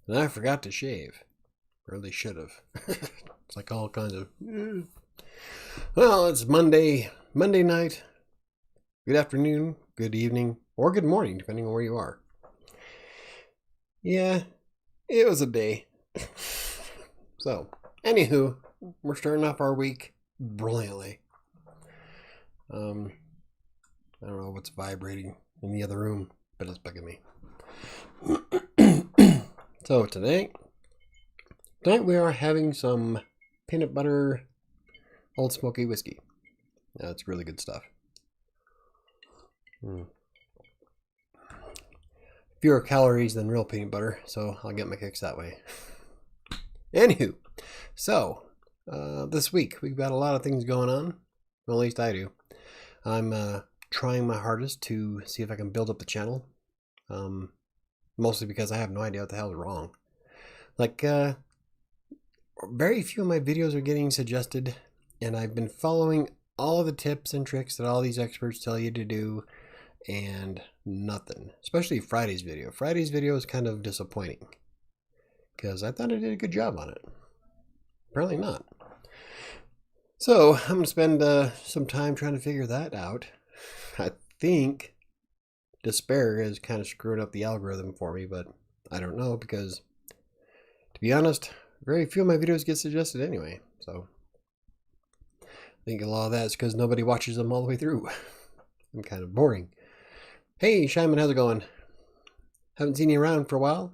And I forgot to shave. Really should have. It's like all kinds of... Well, it's Monday night. Good afternoon, good evening, or good morning, depending on where you are. Yeah, it was a day. So, anywho, we're starting off our week brilliantly. I don't know what's vibrating in the other room, but it's bugging me. So tonight we are having some peanut butter Old Smoky whiskey. That's really good stuff. Fewer calories than real peanut butter, so I'll get my kicks that way. Anywho, so this week we've got a lot of things going on. Well, at least I do. I'm trying my hardest to see if I can build up the channel. Mostly because I have no idea what the hell is wrong. Like, very few of my videos are getting suggested, and I've been following all the tips and tricks that all these experts tell you to do, and nothing. Especially Friday's video. Friday's video is kind of disappointing, because I thought I did a good job on it. Apparently not. So, I'm going to spend some time trying to figure that out. I think despair is kind of screwing up the algorithm for me, but I don't know, because to be honest, very few of my videos get suggested anyway. So I think a lot of that is because nobody watches them all the way through. I'm kind of boring. Hey Shyman, how's it going? Haven't seen you around for a while.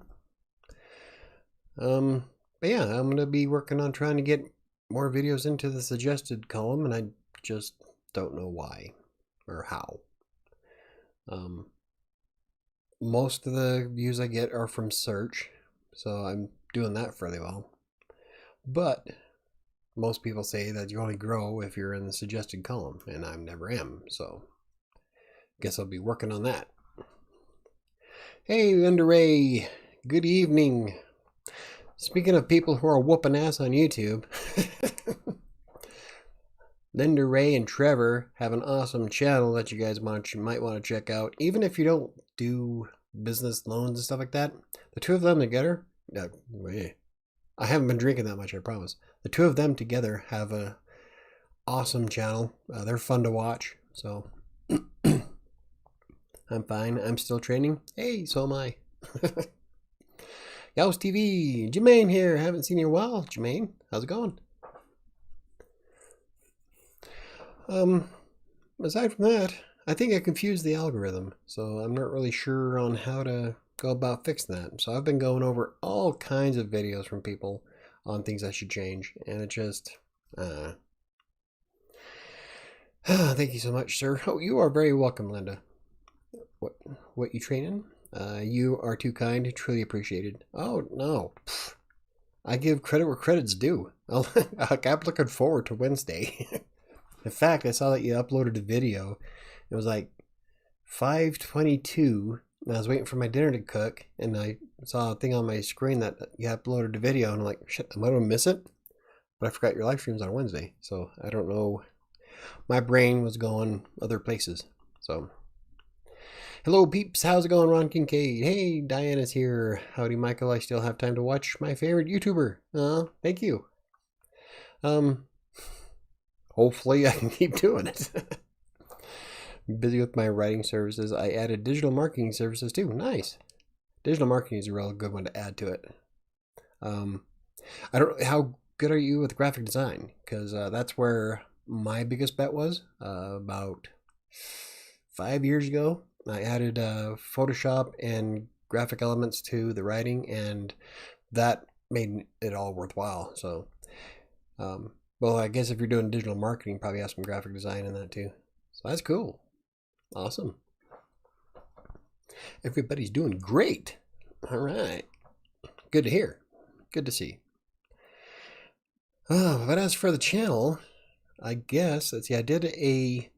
But yeah, I'm gonna be working on trying to get more videos into the suggested column, and I just don't know why or how. Most of the views I get are from search, so I'm doing that fairly well. But most people say that you only grow if you're in the suggested column, and I never am, so guess I'll be working on that. Hey, Linda Ray, good evening. Speaking of people who are whooping ass on YouTube, Linda Ray and Trevor have an awesome channel that you guys might want to check out. Even if you don't do business loans and stuff like that, the two of them together, I haven't been drinking that much, I promise. The two of them together have a awesome channel. They're fun to watch, so I'm fine. I'm still training. Hey, so am I. Yows TV, Jermaine here. Haven't seen you in a while. Jermaine, how's it going? Aside from that, I think I confused the algorithm, so I'm not really sure on how to go about fixing that. So I've been going over all kinds of videos from people on things I should change, and it just, thank you so much, sir. Oh, you are very welcome, Linda. What you training? You are too kind, truly appreciated. Oh, no. I give credit where credit's due. I'm looking forward to Wednesday. In fact, I saw that you uploaded a video. It was like 5:22, and I was waiting for my dinner to cook, and I saw a thing on my screen that you uploaded a video, and I'm like, shit, am I going to miss it? But I forgot your live stream's on Wednesday, so I don't know. My brain was going other places, so. Hello, peeps. How's it going, Ron Kincaid? Hey, Diana's here. Howdy, Michael. I still have time to watch my favorite YouTuber. Thank you. Hopefully I can keep doing it. Busy with my writing services. I added digital marketing services too. Nice. Digital marketing is a real good one to add to it. I don't. How good are you with graphic design? Because that's where my biggest bet was about 5 years ago. I added Photoshop and graphic elements to the writing, and that made it all worthwhile. So, well, I guess if you're doing digital marketing, probably have some graphic design in that too. So that's cool. Awesome. Everybody's doing great. All right. Good to hear. Good to see. But as for the channel, I guess, let's see, I did a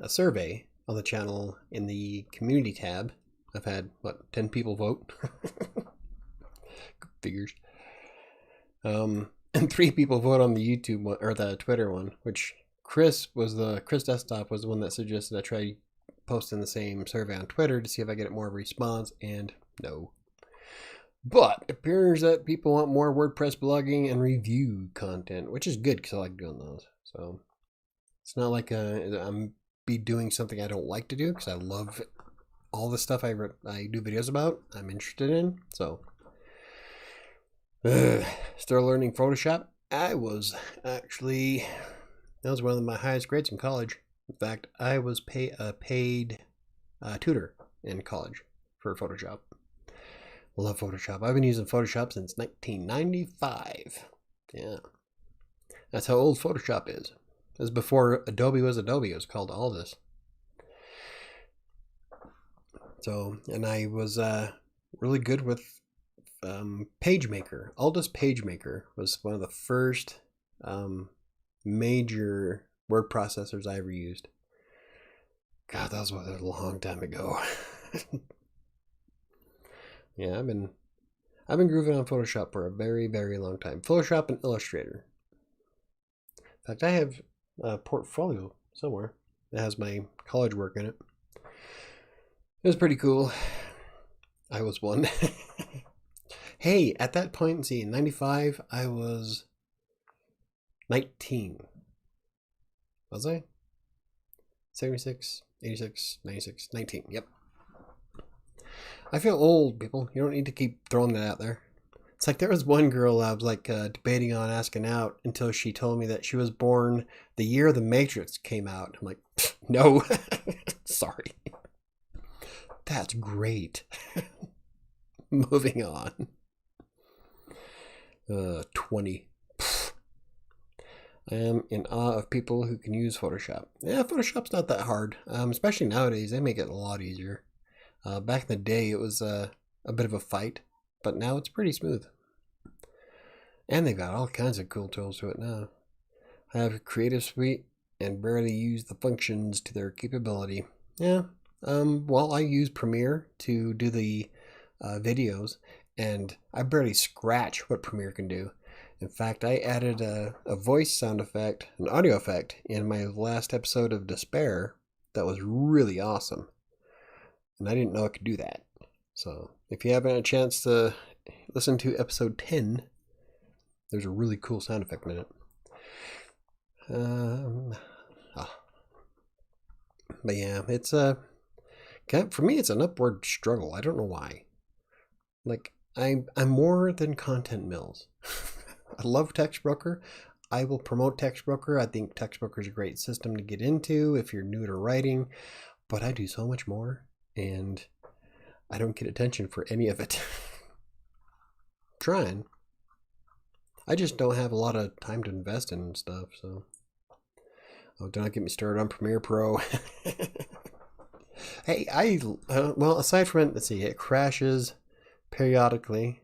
survey on the channel in the community tab. I've had, 10 people vote? Figures. And 3 people vote on the YouTube one, or the Twitter one, which Chris Desktop was the one that suggested I try posting the same survey on Twitter to see if I get more response, and no. But it appears that people want more WordPress blogging and review content, which is good because I like doing those. So it's not like I'm be doing something I don't like to do, because I love all the stuff I do videos about. I'm interested in. So still learning Photoshop. I was actually, that was one of my highest grades in college. In fact, I was a paid tutor in college for Photoshop. Love Photoshop. I've been using Photoshop since 1995. Yeah. That's how old Photoshop is. It was before Adobe was Adobe. It was called Aldus. So, and I was really good with PageMaker. Aldus PageMaker was one of the first major word processors I ever used. God, that was a long time ago. Yeah, I've been grooving on Photoshop for a very, very long time. Photoshop and Illustrator. In fact, I have a portfolio somewhere that has my college work in it. It was pretty cool. I was one. Hey, at that point, see, in 95, I was 19. Was I? 76, 86, 96, 19. Yep. I feel old, people. You don't need to keep throwing that out there. It's like there was one girl I was like debating on asking out until she told me that she was born the year The Matrix came out. I'm like, no, sorry. That's great. Moving on. 20. I am in awe of people who can use Photoshop. Yeah, Photoshop's not that hard, especially nowadays. They make it a lot easier. Back in the day, it was a bit of a fight, but now it's pretty smooth. And they've got all kinds of cool tools to it now. I have a Creative Suite and barely use the functions to their capability. Yeah, well, I use Premiere to do the videos, and I barely scratch what Premiere can do. In fact, I added a voice sound effect, an audio effect, in my last episode of Despair that was really awesome. And I didn't know I could do that. So if you haven't had a chance to listen to episode 10, there's a really cool sound effect in it. But yeah, it's for me, it's an upward struggle. I don't know why. Like, I'm more than Content Mills. I love TextBroker. I will promote TextBroker. I think TextBroker is a great system to get into if you're new to writing. But I do so much more, and I don't get attention for any of it. Trying. I just don't have a lot of time to invest in stuff, so. Oh, do not get me started on Premiere Pro. Hey, well, aside from it, let's see, it crashes periodically.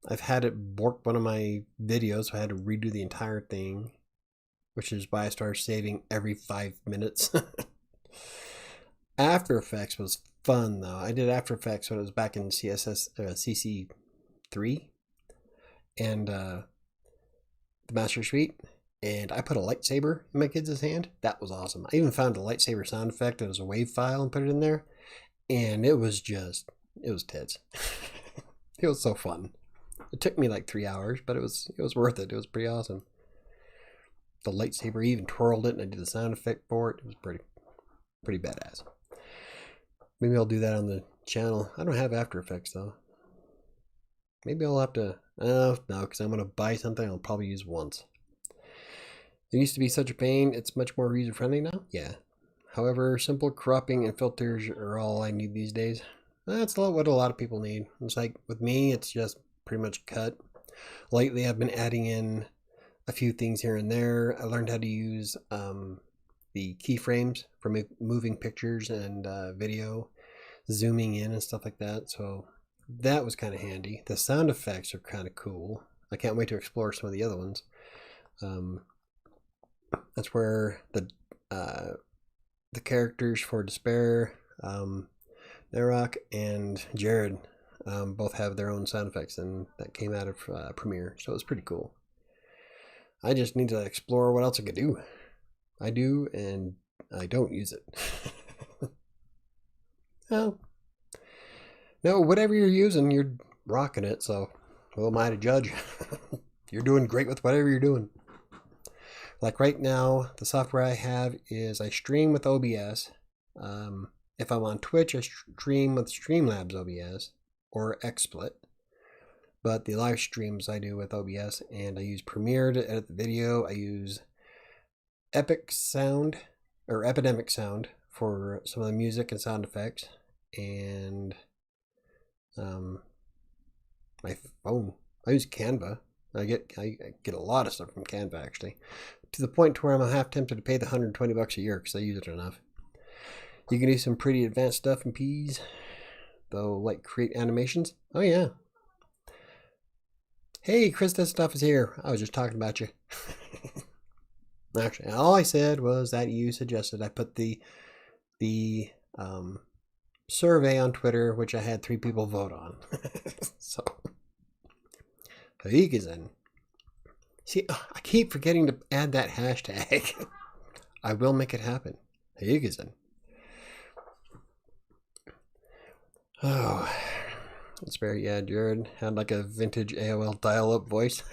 I've had it bork one of my videos, so I had to redo the entire thing, which is why I started saving every 5 minutes. After Effects was fun, though. I did After Effects when it was back in CC3 and the Master Suite, and I put a lightsaber in my kids' hand. That was awesome. I even found a lightsaber sound effect that was a wave file and put it in there, and it was tits. It was so fun. It took me like 3 hours, but it was worth it. It was pretty awesome. The lightsaber, even twirled it, and I did the sound effect for it. It was pretty badass. Maybe I'll do that on the channel. I don't have After Effects though. Maybe I'll have to. No, because I'm gonna buy something I'll probably use once. It used to be such a pain. It's much more user friendly now. Yeah. However, simple cropping and filters are all I need these days. That's what a lot of people need. It's like with me, it's just pretty much cut. Lately, I've been adding in a few things here and there. I learned how to use the keyframes for moving pictures and video, zooming in and stuff like that. So that was kind of handy. The sound effects are kind of cool. I can't wait to explore some of the other ones. That's where the characters for Despair, Narok and Jared both have their own sound effects, and that came out of Premiere, so it's pretty cool. I just need to explore what else I could do. I do, and I don't use it. Well, No, whatever you're using, you're rocking it, so who am I to judge? You're doing great with whatever you're doing. Like right now, the software I have is I stream with OBS. If I'm on Twitch, I stream with Streamlabs OBS or XSplit. But the live streams I do with OBS, and I use Premiere to edit the video. I use Epidemic Sound for some of the music and sound effects, and my phone. I use Canva. I get a lot of stuff from Canva, actually, to the point where I'm half tempted to pay the $120 a year because I use it enough. You can do some pretty advanced stuff in Peas, though, like create animations. Oh yeah. Hey, Krista Stuff is here. I was just talking about you. Actually, all I said was that you suggested I put the survey on Twitter, which I had 3 people vote on. So, Higizin. See, I keep forgetting to add that hashtag. I will make it happen. Higizin. Oh, it's very, yeah, Jared had like a vintage AOL dial-up voice.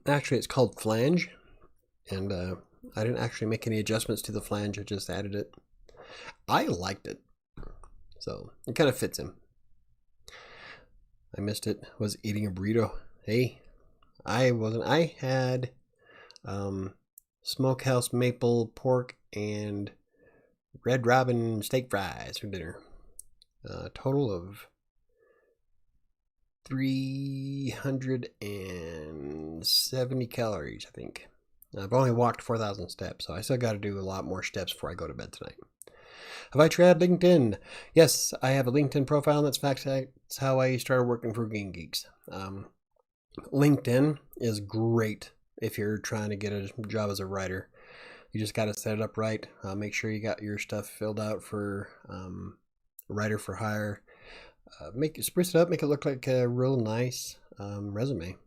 Actually, it's called Flange, and I didn't actually make any adjustments to the flange. I just added it. I liked it, so it kind of fits him. I missed it. Was eating a burrito. Hey, I wasn't. I had smokehouse maple pork and Red Robin steak fries for dinner. A total of 370 calories, I think. I've only walked 4,000 steps, so I still got to do a lot more steps before I go to bed tonight. Have I tried LinkedIn? Yes, I have a LinkedIn profile, and that's how I started working for Game Geeks. LinkedIn is great if you're trying to get a job as a writer. You just got to set it up right. Make sure you got your stuff filled out for writer for hire. Spruce it up, make it look like a real nice resume.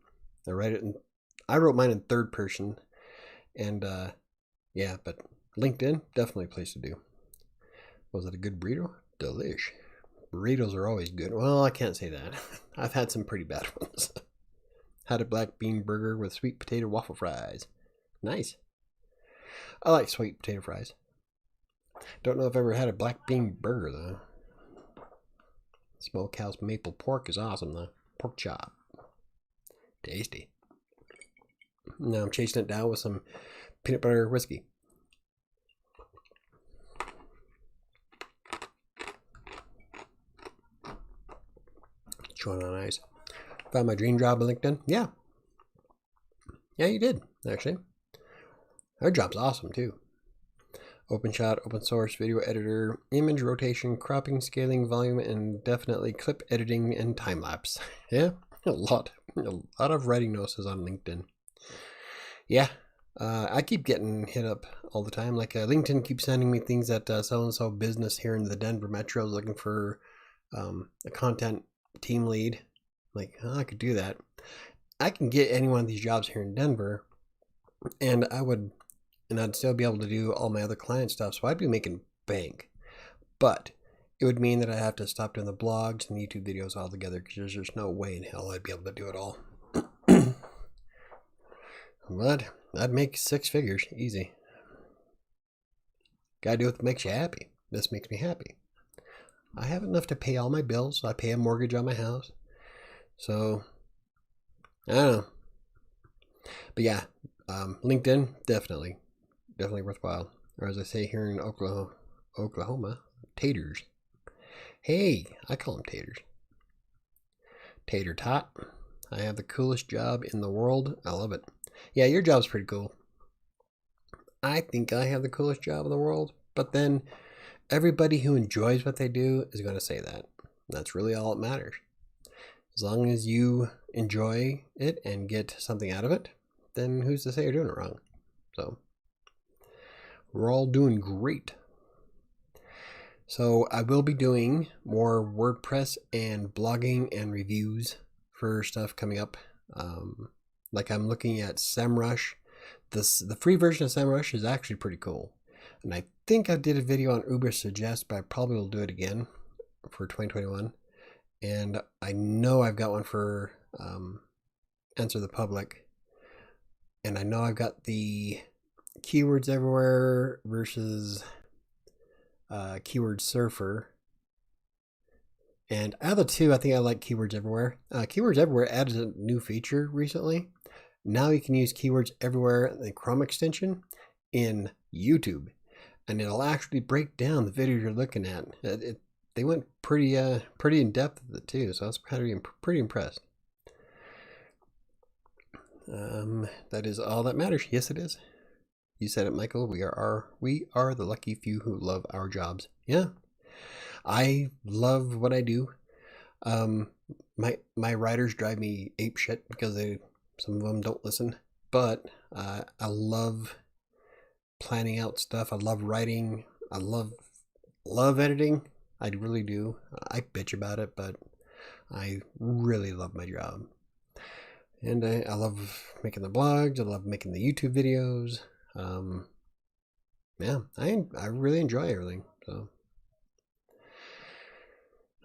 I wrote mine in third person, and yeah, but LinkedIn, definitely a place to do. Was it a good burrito? Delish. Burritos are always good. Well, I can't say that. I've had some pretty bad ones. Had a black bean burger with sweet potato waffle fries. Nice. I like sweet potato fries. Don't know if I've ever had a black bean burger, though. Smokehouse maple pork is awesome, though. Pork chop. Tasty. Now I'm chasing it down with some peanut butter whiskey. Showing on ice. Found my dream job on LinkedIn? Yeah. Yeah, you did, actually. Our job's awesome, too. OpenShot, open source, video editor, image rotation, cropping, scaling, volume, and definitely clip editing and time lapse. Yeah, a lot of writing notes is on LinkedIn. Yeah, I keep getting hit up all the time. Like LinkedIn keeps sending me things that so-and-so business here in the Denver metro is looking for a content team lead. Like, oh, I could do that. I can get any one of these jobs here in Denver, and I'd still be able to do all my other client stuff, so I'd be making bank. But it would mean that I have to stop doing the blogs and YouTube videos altogether, because there's just no way in hell I'd be able to do it all. But I'd make 6 figures, easy. Gotta do what makes you happy. This makes me happy. I have enough to pay all my bills, so I pay a mortgage on my house. So, I don't know. But yeah, LinkedIn, definitely worthwhile. Or as I say here in Oklahoma, taters. Hey, I call them taters. Tater tot. I have the coolest job in the world. I love it. Yeah, your job's pretty cool. I think I have the coolest job in the world, but then everybody who enjoys what they do is going to say that. That's really all that matters. As long as you enjoy it and get something out of it, then who's to say you're doing it wrong? So, we're all doing great. So, I will be doing more WordPress and blogging and reviews for stuff coming up. Like I'm looking at SEMrush. The free version of SEMrush is actually pretty cool. And I think I did a video on Uber Suggest, but I probably will do it again for 2021. And I know I've got one for Answer the Public. And I know I've got the Keywords Everywhere versus Keyword Surfer. And out of the two, I think I like Keywords Everywhere. Keywords Everywhere added a new feature recently. Now you can use Keywords Everywhere, the Chrome extension, in YouTube. And it'll actually break down the video you're looking at. They went pretty in depth with it too, so I was pretty impressed. That is all that matters. Yes, it is. You said it, Michael. We are the lucky few who love our jobs. Yeah, I love what I do. My writers drive me ape shit because some of them don't listen. But I love planning out stuff. I love writing. I love editing. I really do. I bitch about it, but I really love my job. And I love making the blogs. I love making the YouTube videos. Yeah, I really enjoy everything. So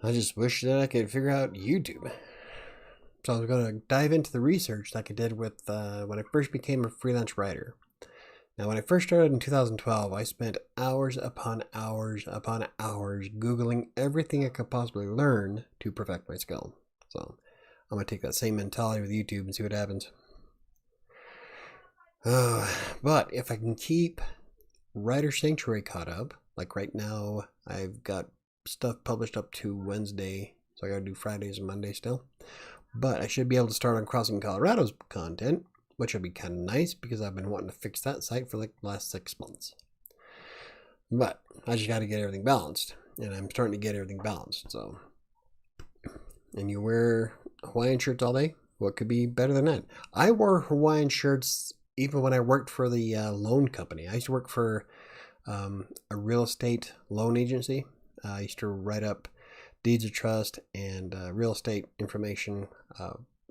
I just wish that I could figure out YouTube. So I was going to dive into the research like I did with when I first became a freelance writer. Now, when I first started in 2012, I spent hours upon hours upon hours Googling everything I could possibly learn to perfect my skill. So I'm going to take that same mentality with YouTube and see what happens. But if I can keep WriterSanctuary caught up, like right now, I've got stuff published up to Wednesday, so I got to do Fridays and Mondays still. But I should be able to start on CrossingColorado's content, which would be kind of nice because I've been wanting to fix that site for like the last 6 months. But I just got to get everything balanced, and I'm starting to get everything balanced. So, and you wear Hawaiian shirts all day? What could be better than that? I wore Hawaiian shirts even when I worked for the loan company. I used to work for a real estate loan agency. I used to write up deeds of trust and real estate information,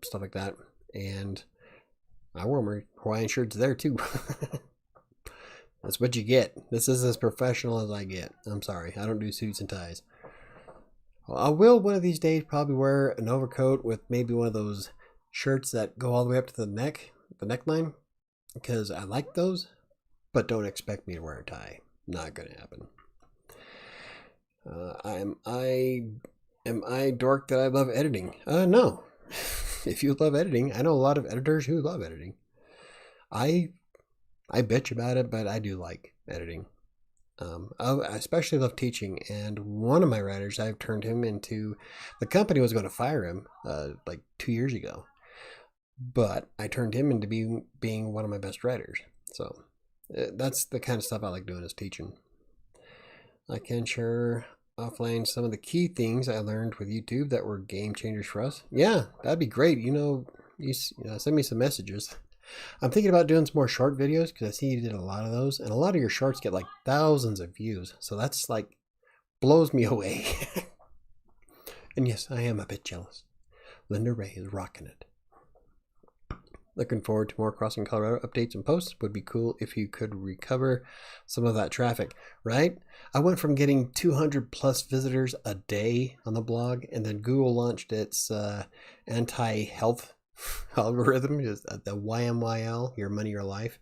stuff like that. And I wore my Hawaiian shirts there too. That's what you get. This is as professional as I get. I'm sorry. I don't do suits and ties. Well, I will one of these days probably wear an overcoat with maybe one of those shirts that go all the way up to the neck, the neckline, because I like those, but don't expect me to wear a tie. Not going to happen. Am I dork that I love editing? No. If you love editing, I know a lot of editors who love editing. I bitch about it, but I do like editing. I especially love teaching, and one of my writers, I've turned him into, the company was going to fire him like 2 years ago, but I turned him into being one of my best writers. So that's the kind of stuff I like doing, is teaching. I can share offline some of the key things I learned with YouTube that were game changers for us. Yeah, that'd be great. You send me some messages. I'm thinking about doing some more short videos because I see you did a lot of those, and a lot of your shorts get like thousands of views. So that's like blows me away. And yes, I am a bit jealous. Linda Ray is rocking it. Looking forward to more Crossing Colorado updates and posts. Would be cool if you could recover some of that traffic, right? I went from getting 200 plus visitors a day on the blog, and then Google launched its anti-health algorithm, the YMYL, Your Money, Your Life,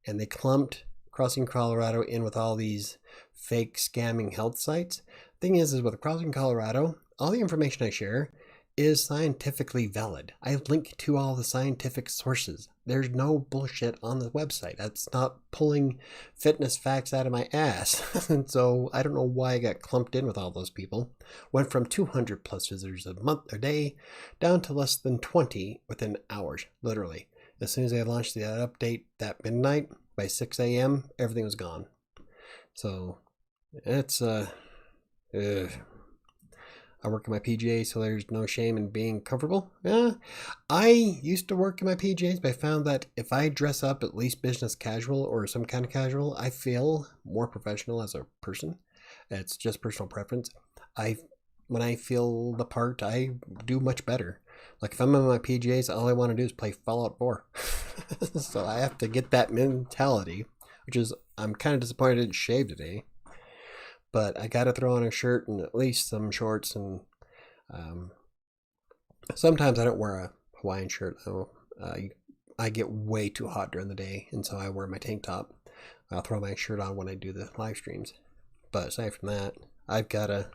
and they clumped Crossing Colorado in with all these fake scamming health sites. Thing is with Crossing Colorado, all the information I share is scientifically valid. I link to all the scientific sources. There's no bullshit on the website. That's not pulling fitness facts out of my ass. And so I don't know why I got clumped in with all those people. Went from 200 plus visitors a day down to less than 20 within hours, literally. As soon as I launched the update that midnight, by 6 a.m., everything was gone. So it's I work in my PJs, so there's no shame in being comfortable. Yeah, I used to work in my PJs, but I found that if I dress up at least business casual or some kind of casual, I feel more professional as a person. It's just personal preference. When I feel the part, I do much better. Like if I'm in my PJs, all I want to do is play Fallout 4. So I have to get that mentality, which is I'm kind of disappointed I didn't shave today, but I got to throw on a shirt and at least some shorts. And sometimes I don't wear a Hawaiian shirt though. I get way too hot during the day, and so I wear my tank top. I'll throw my shirt on when I do the live streams. But aside from that, I've got to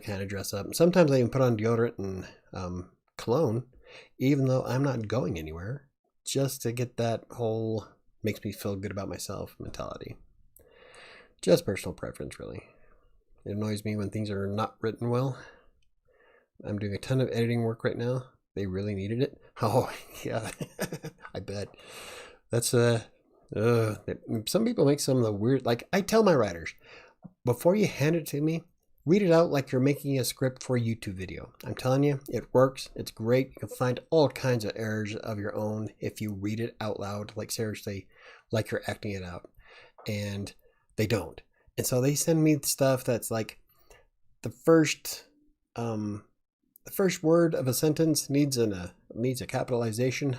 kind of dress up. Sometimes I even put on deodorant and cologne, even though I'm not going anywhere, just to get that whole makes me feel good about myself mentality. Just personal preference, really. It annoys me when things are not written well. I'm doing a ton of editing work right now. They really needed it. Oh, yeah. I bet. That's some people make some of the weird, like I tell my writers, before you hand it to me, read it out like you're making a script for a YouTube video. I'm telling you, it works. It's great. You can find all kinds of errors of your own if you read it out loud, like seriously, like you're acting it out. And they don't. And so they send me stuff that's like the first word of a sentence needs a capitalization.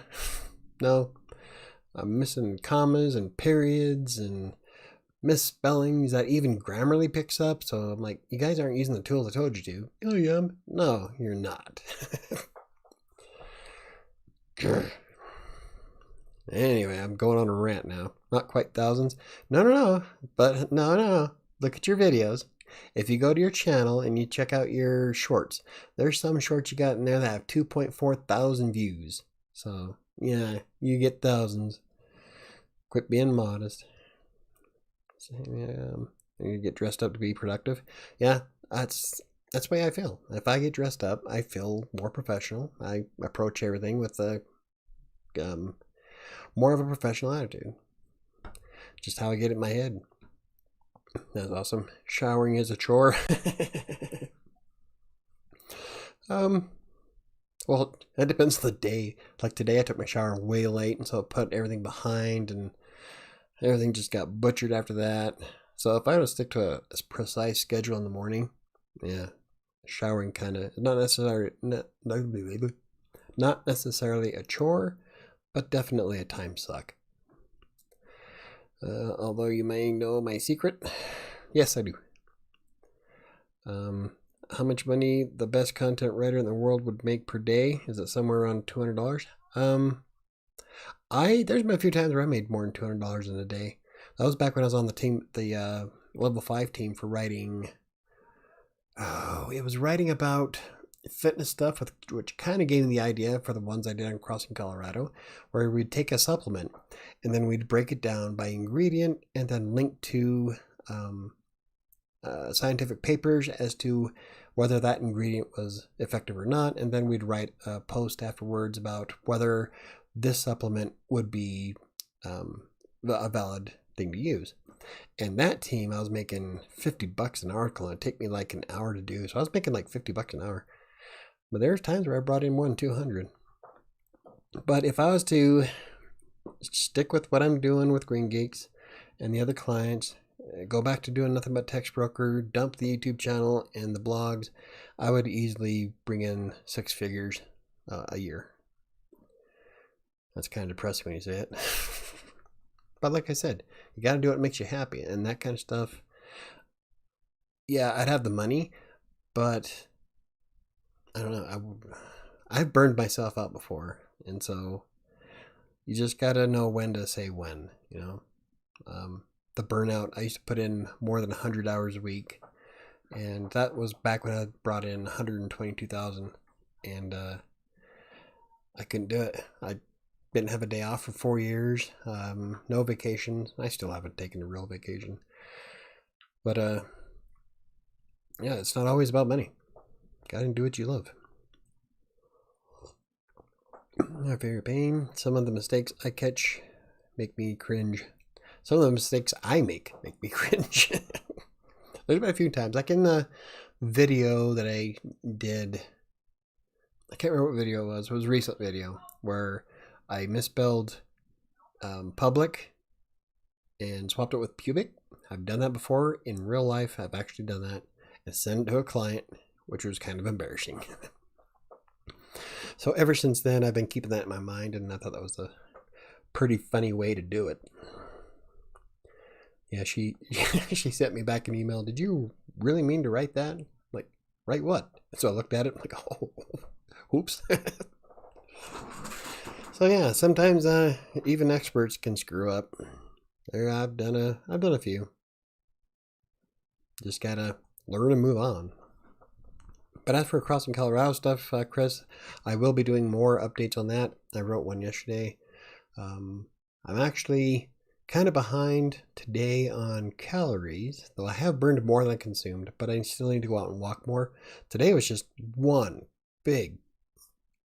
No, I'm missing commas and periods and misspellings that even Grammarly picks up. So I'm like, you guys aren't using the tools I told you to. Oh, yeah. No, you're not. Anyway, I'm going on a rant now. Not quite thousands. No. But no. Look at your videos. If you go to your channel and you check out your shorts, there's some shorts you got in there that have 2.4 thousand views. So, yeah, you get thousands. Quit being modest. You get dressed up to be productive. Yeah, that's the way I feel. If I get dressed up, I feel more professional. I approach everything with a more of a professional attitude. Just how I get it in my head. That's awesome. Showering is a chore. Well, that depends on the day. Like today, I took my shower way late, and so it put everything behind, and everything just got butchered after that. So if I were to stick to a precise schedule in the morning, yeah, showering kind of not necessarily a chore, but definitely a time suck. Although you may know my secret, yes, I do. How much money the best content writer in the world would make per day? Is it somewhere around $200? There's been a few times where I made more than $200 in a day. That was back when I was on the team, the level 5 team for writing. Oh, it was writing about fitness stuff, which kind of gave me the idea for the ones I did on CrossingColorado, where we'd take a supplement and then we'd break it down by ingredient and then link to scientific papers as to whether that ingredient was effective or not, and then we'd write a post afterwards about whether this supplement would be a valid thing to use. And that team, I was making $50 an article, and it'd take me like an hour to do, so I was making like $50 an hour. But there's times where I brought in more than 200. But if I was to stick with what I'm doing with Green Geeks and the other clients, go back to doing nothing but Text Broker, dump the YouTube channel and the blogs, I would easily bring in 6 figures a year. That's kind of depressing when you say it. But like I said, you got to do what makes you happy, and that kind of stuff. Yeah, I'd have the money, but I don't know. I've burned myself out before, and so you just got to know when to say when, you know. The burnout, I used to put in more than 100 hours a week, and that was back when I brought in 122,000, and I couldn't do it. I didn't have a day off for 4 years, no vacations. I still haven't taken a real vacation, but yeah, it's not always about money. Gotta do what you love. I fear your pain. Some of the mistakes I catch make me cringe. Some of the mistakes I make me cringe. There's been a few times, like in the video that I did, I can't remember what video it was. It was a recent video where I misspelled public and swapped it with pubic. I've done that before in real life. I've actually done that and sent it to a client, which was kind of embarrassing. So ever since then, I've been keeping that in my mind, and I thought that was a pretty funny way to do it. Yeah, she she sent me back an email. Did you really mean to write that? Like, write what? So I looked at it like, oh, oops. So yeah, sometimes even experts can screw up. There, I've done a few. Just gotta learn and move on. But as for CrossingColorado stuff, Chris, I will be doing more updates on that. I wrote one yesterday. I'm actually kind of behind today on calories, though I have burned more than I consumed, but I still need to go out and walk more. Today was just one big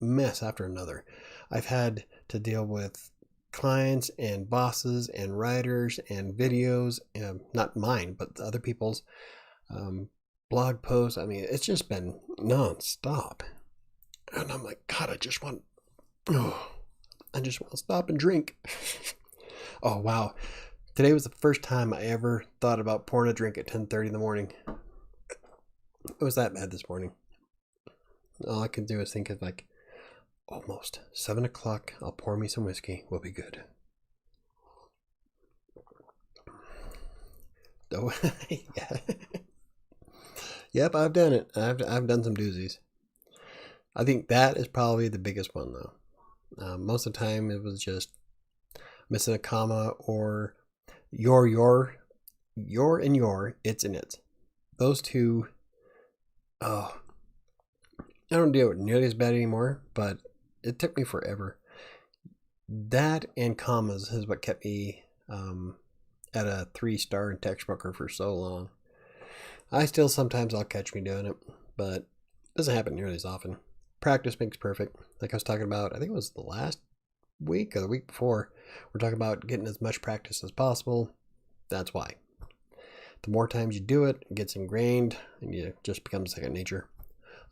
mess after another. I've had to deal with clients and bosses and writers and videos, not mine, but other people's blog posts. I mean, it's just been non-stop. And I'm like, God, I just want to stop and drink. Oh, wow. Today was the first time I ever thought about pouring a drink at 10:30 in the morning. It was that bad this morning. All I could do is think of like, almost 7 o'clock. I'll pour me some whiskey. We'll be good. Oh, yeah. Yep, I've done it. I've done some doozies. I think that is probably the biggest one though. Most of the time it was just missing a comma or your, and your, it's and it's. Those two, oh, I don't do it nearly as bad anymore, but it took me forever. That and commas is what kept me at a 3-star in Textbooker for so long. I still sometimes I'll catch me doing it, but it doesn't happen nearly as often. Practice makes perfect. Like I was talking about, I think it was the last week or the week before, we're talking about getting as much practice as possible. That's why. The more times you do it, it gets ingrained and it just becomes second nature.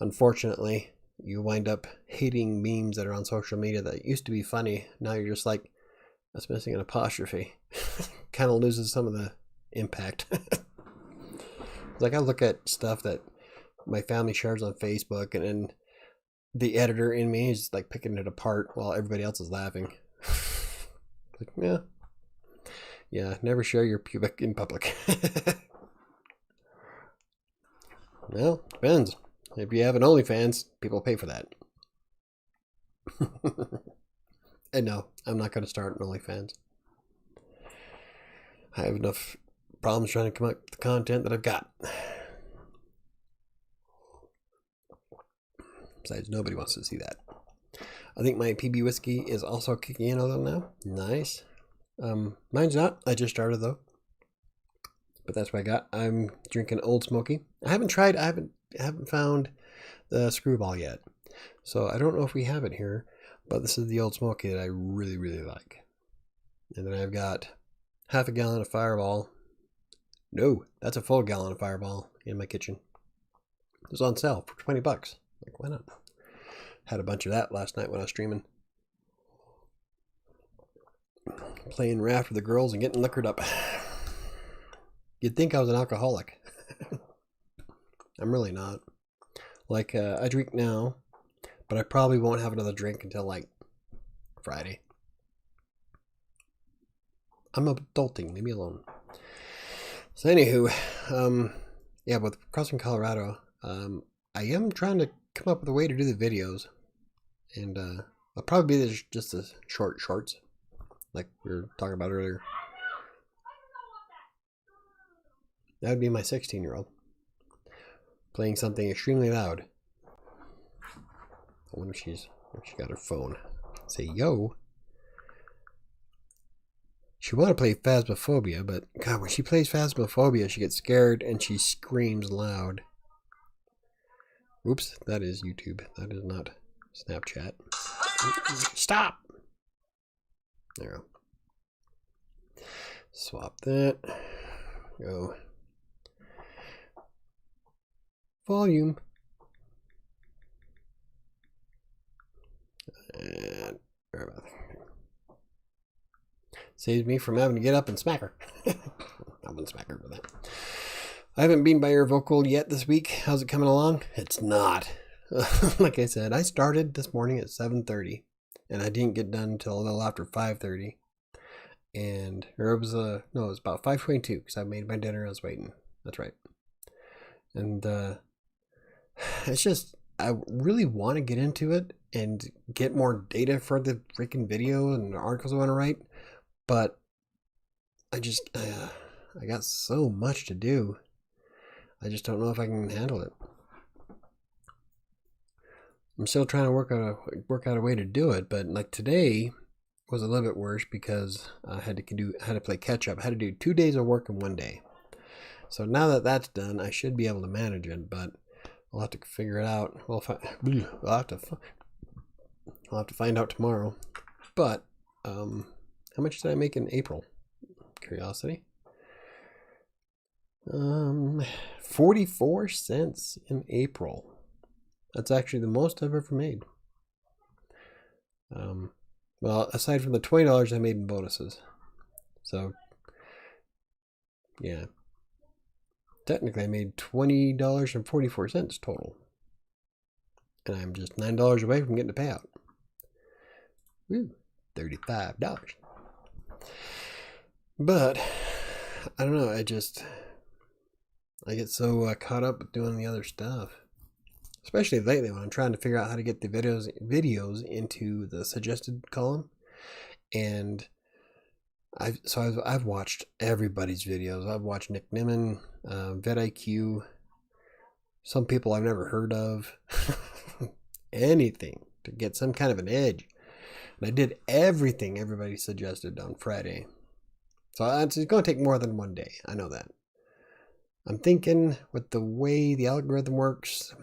Unfortunately, you wind up hating memes that are on social media that used to be funny. Now you're just like, that's missing an apostrophe. Kind of loses some of the impact. Like I look at stuff that my family shares on Facebook, and then the editor in me is like picking it apart while everybody else is laughing. Like, yeah, never share your pubic in public. Well, depends. If you have an OnlyFans, people pay for that. And no, I'm not going to start an OnlyFans. I have enough problems trying to come up with the content that I've got. Besides, nobody wants to see that. I think my PB whiskey is also kicking in a little now. Nice. Mine's not. I just started though. But that's what I got. I'm drinking Old Smoky. I haven't found the Screwball yet. So I don't know if we have it here, but this is the Old Smoky that I really, really like. And then I've got half a gallon of Fireball. No, that's a full gallon of Fireball in my kitchen. It was on sale for $20. Like, why not? Had a bunch of that last night when I was streaming. Playing raft with the girls and getting liquored up. You'd think I was an alcoholic. I'm really not. Like, I drink now, but I probably won't have another drink until, like, Friday. I'm adulting. Leave me alone. So, anywho, yeah, with CrossingColorado, I am trying to come up with a way to do the videos. And I'll probably be just the shorts, like we were talking about earlier. That would be my 16-year-old playing something extremely loud. I wonder if she got her phone. Say, yo. She want to play Phasmophobia, but God, when she plays Phasmophobia, she gets scared and she screams loud. Oops, that is YouTube. That is not Snapchat. Stop! There we go. Swap that. Go. Volume. And saves me from having to get up and smack her. I wouldn't smack her for that. I haven't been by your vocal yet this week. How's it coming along? It's not. Like I said, I started this morning at 7:30 and I didn't get done until a little after 5:30. and or it was no, it was about 5:22 because I made my dinner. I was waiting. That's right. And it's just I really want to get into it and get more data for the freaking video and the articles I want to write, but I just I got so much to do. I just don't know if I can handle it. I'm still trying to work out a way to do it, but like today was a little bit worse because I had to play catch up. I had to do 2 days of work in 1 day. So now that that's done, I should be able to manage it, but I'll have to figure it out. I'll have to find out tomorrow. But how much did I make in April? Curiosity. 44 cents in April. That's actually the most I've ever made. Well, aside from the $20 I made in bonuses. So, yeah. Technically, I made $20.44 total. And I'm just $9 away from getting a payout. Woo, $35. But, I don't know, I get so caught up with doing the other stuff. Especially lately when I'm trying to figure out how to get the videos into the suggested column. And I've watched everybody's videos. I've watched Nick Nimmin, vidIQ, some people I've never heard of, anything to get some kind of an edge. And I did everything everybody suggested on Friday. So it's going to take more than 1 day. I know that. I'm thinking with the way the algorithm works,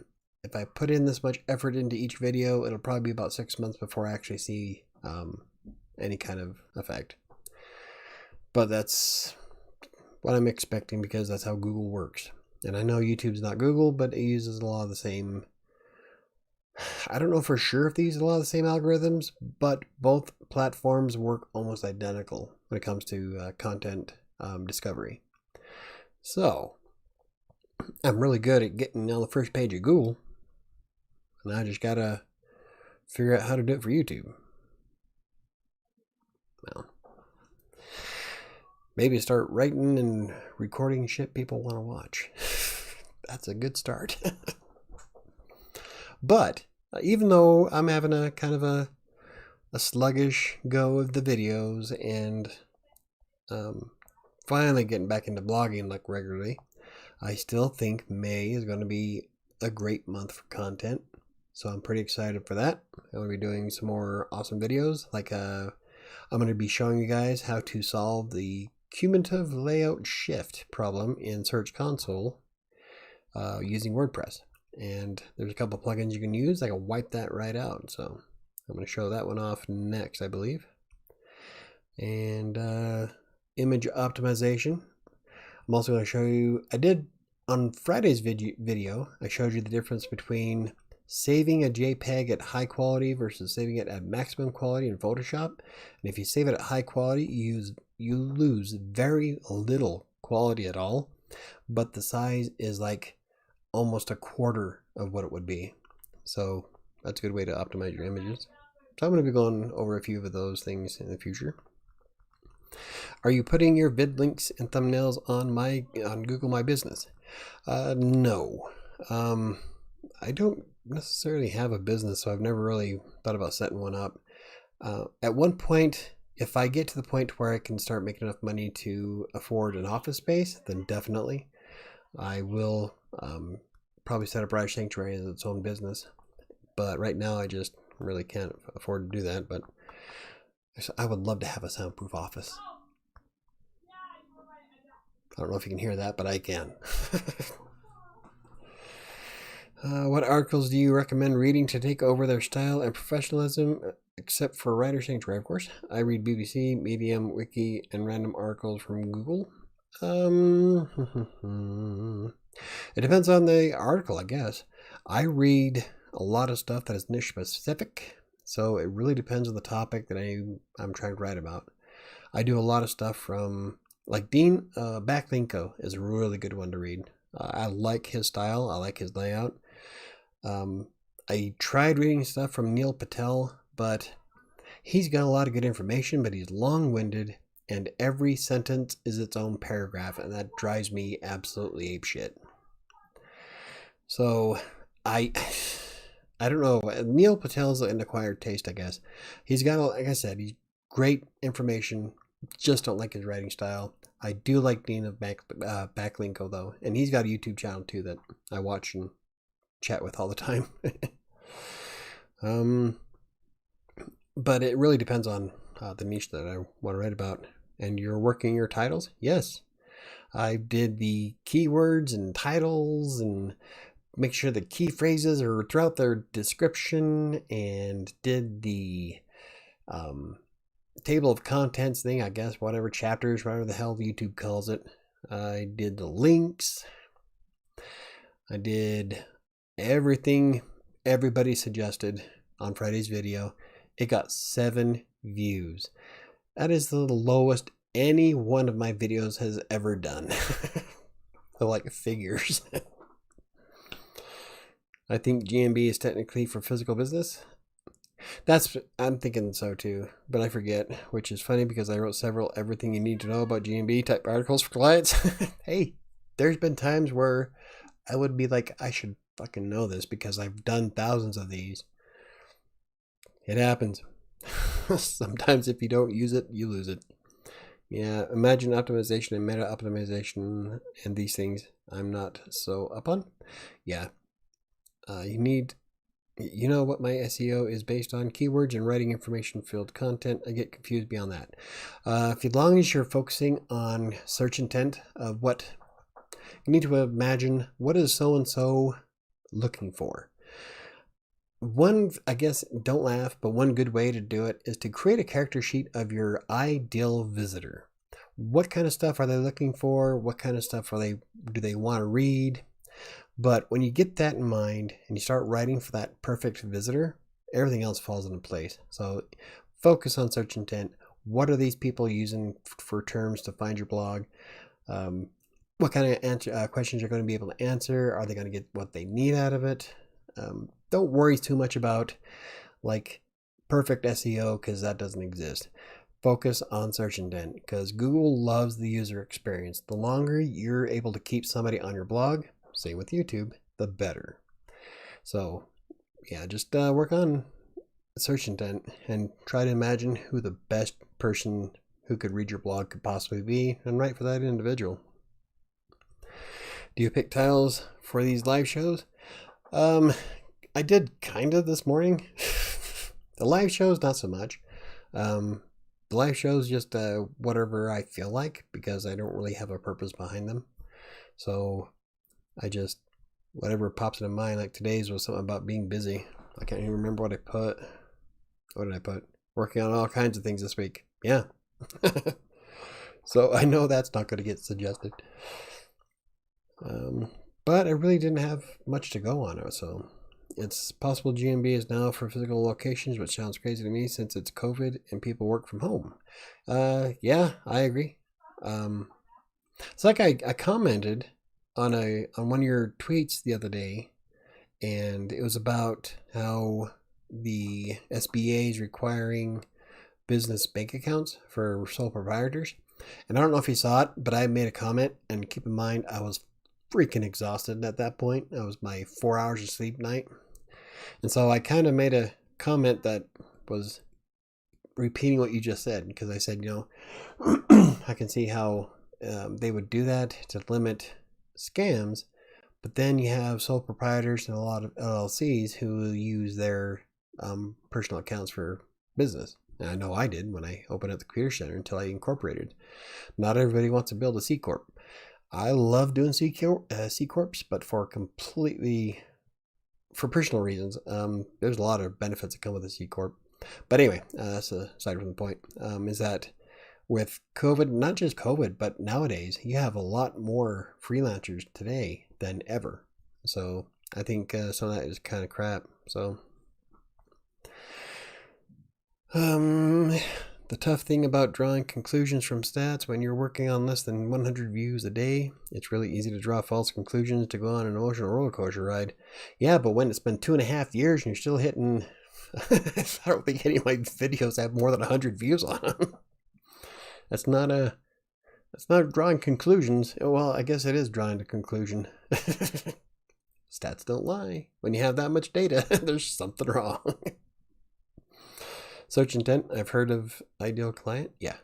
if I put in this much effort into each video, it'll probably be about 6 months before I actually see any kind of effect. But that's what I'm expecting because that's how Google works. And I know YouTube's not Google, but it uses a lot of the same. I don't know for sure if they use a lot of the same algorithms, but both platforms work almost identical when it comes to content discovery. So I'm really good at getting on the first page of Google. And I just gotta figure out how to do it for YouTube. Well, maybe start writing and recording shit people want to watch. That's a good start. But even though I'm having a kind of a sluggish go of the videos and finally getting back into blogging like regularly, I still think May is going to be a great month for content. So I'm pretty excited for that. I'm going to be doing some more awesome videos. Like I'm going to be showing you guys how to solve the cumulative layout shift problem in Search Console using WordPress. And there's a couple plugins you can use that can wipe that right out. So I'm going to show that one off next, I believe. And image optimization. I'm also going to show you, I did on Friday's video, I showed you the difference between saving a JPEG at high quality versus saving it at maximum quality in Photoshop. And if you save it at high quality, you lose very little quality at all, but the size is like almost a quarter of what it would be. So that's a good way to optimize your images. So I'm going to be going over a few of those things in the future. Are you putting your vid links and thumbnails on Google My Business? No. I don't necessarily have a business, so I've never really thought about setting one up. At one point, if I get to the point where I can start making enough money to afford an office space, then definitely I will probably set up WriterSanctuary as its own business. But right now I just really can't afford to do that. But I would love to have a soundproof office. I don't know if you can hear that, but I can. What articles do you recommend reading to take over their style and professionalism, except for WriterSanctuary, of course? I read BBC, Medium, Wiki, and random articles from Google. It depends on the article, I guess. I read a lot of stuff that is niche specific, so it really depends on the topic that I'm trying to write about. I do a lot of stuff from, like Dean Backlinko is a really good one to read. I like his style. I like his layout. I tried reading stuff from Neil Patel, but he's got a lot of good information, but he's long-winded and every sentence is its own paragraph, and that drives me absolutely apeshit. So I don't know. Neil Patel's an acquired taste, I guess. He's got, like I said, he's great information. Just don't like his writing style. I do like Dean of Backlinko though, and he's got a YouTube channel too that I watch and chat with all the time. But it really depends on the niche that I want to write about. And you're working your titles? Yes. I did the keywords and titles and make sure the key phrases are throughout their description, and did the table of contents thing, I guess, whatever chapters, whatever the hell YouTube calls it. I did the links. I did everything everybody suggested on Friday's video. It got 7 views. That is the lowest any one of my videos has ever done. They're like figures. I think GMB is technically for physical business. I'm thinking so too, but I forget, which is funny because I wrote several everything you need to know about GMB type articles for clients. Hey, there's been times where I would be like, I should fucking know this because I've done thousands of these. It happens. Sometimes if you don't use it, you lose it. Yeah, imagine optimization and meta optimization and these things I'm not so up on. Yeah. You know what my SEO is based on? Keywords and writing information filled content. I get confused beyond that. As long as you're focusing on search intent of what you need to imagine, what is so-and-so looking for? One, I guess, don't laugh, but one good way to do it is to create a character sheet of your ideal visitor. What kind of stuff are they looking for? What kind of stuff do they want to read? But when you get that in mind and you start writing for that perfect visitor, everything else falls into place. So focus on search intent. What are these people using for terms to find your blog? What kind of questions you're going to be able to answer? Are they going to get what they need out of it? Don't worry too much about like perfect SEO because that doesn't exist. Focus on search intent because Google loves the user experience. The longer you're able to keep somebody on your blog, same with YouTube, the better. So yeah, just work on search intent and try to imagine who the best person who could read your blog could possibly be and write for that individual. Do you pick titles for these live shows? I did kind of this morning. The live shows, not so much. The live shows just whatever I feel like because I don't really have a purpose behind them. So I just, whatever pops into mind, like today's was something about being busy. I can't even remember what I put. What did I put? Working on all kinds of things this week. Yeah. So I know that's not going to get suggested. But I really didn't have much to go on it. So it's possible GMB is now for physical locations, which sounds crazy to me since it's COVID and people work from home. Yeah, I agree. It's like I commented on one of your tweets the other day, and it was about how the SBA is requiring business bank accounts for sole proprietors. And I don't know if you saw it, but I made a comment, and keep in mind I was freaking exhausted at that point. That was my 4 hours of sleep night. And so I kind of made a comment that was repeating what you just said, because I said, I can see how they would do that to limit scams, but then you have sole proprietors and a lot of LLCs who use their personal accounts for business. And I know I did when I opened up the Creator Center until I incorporated. Not everybody wants to build a C Corp. I love doing C Corps, but for personal reasons. There's a lot of benefits that come with a C Corp. But anyway, that's aside from the point, is that with COVID, not just COVID, but nowadays, you have a lot more freelancers today than ever. So I think some of that is kind of crap. So the tough thing about drawing conclusions from stats when you're working on less than 100 views a day, it's really easy to draw false conclusions to go on an emotional roller coaster ride. Yeah, but when it's been 2.5 years and you're still hitting, I don't think any of my videos have more than 100 views on them. That's not drawing conclusions. Well, I guess it is drawing a conclusion. Stats don't lie. When you have that much data, there's something wrong. Search intent. I've heard of ideal client. Yeah.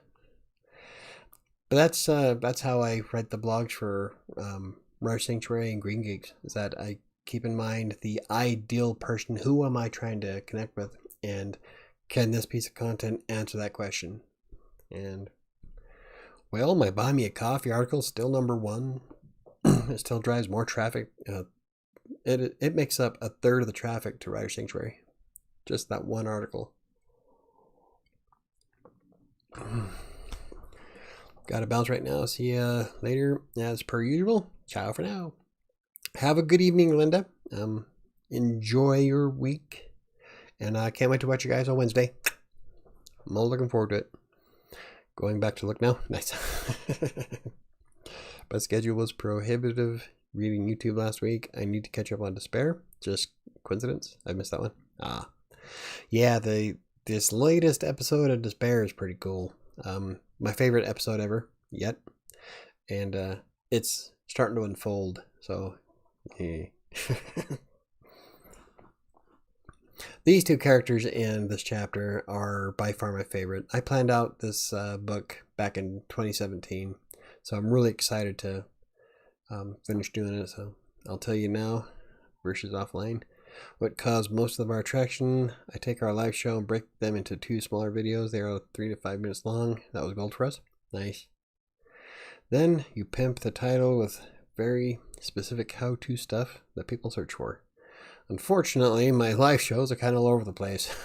But that's how I write the blogs for WriterSanctuary and Green Geeks, is that I keep in mind the ideal person. Who am I trying to connect with? And can this piece of content answer that question? And, well, my Buy Me a Coffee article is still #1. It still drives more traffic. It makes up 1/3 of the traffic to WriterSanctuary. Just that one article. Got to bounce right now. See you later. As per usual, ciao for now. Have a good evening, Linda. Enjoy your week. And I can't wait to watch you guys on Wednesday. I'm all looking forward to it. Going back to look now. Nice. My schedule was prohibitive. Reading YouTube last week. I need to catch up on Despair. Just coincidence? I missed that one. Yeah, this latest episode of Despair is pretty cool. My favorite episode ever yet, and it's starting to unfold. So, these two characters in this chapter are by far my favorite. I planned out this book back in 2017, so I'm really excited to finish doing it. So I'll tell you now, versus offline. What caused most of our attraction? I take our live show and break them into 2 smaller videos. They are 3 to 5 minutes long. That was gold for us. Nice. Then you pimp the title with very specific how-to stuff that people search for. Unfortunately, my live shows are kind of all over the place.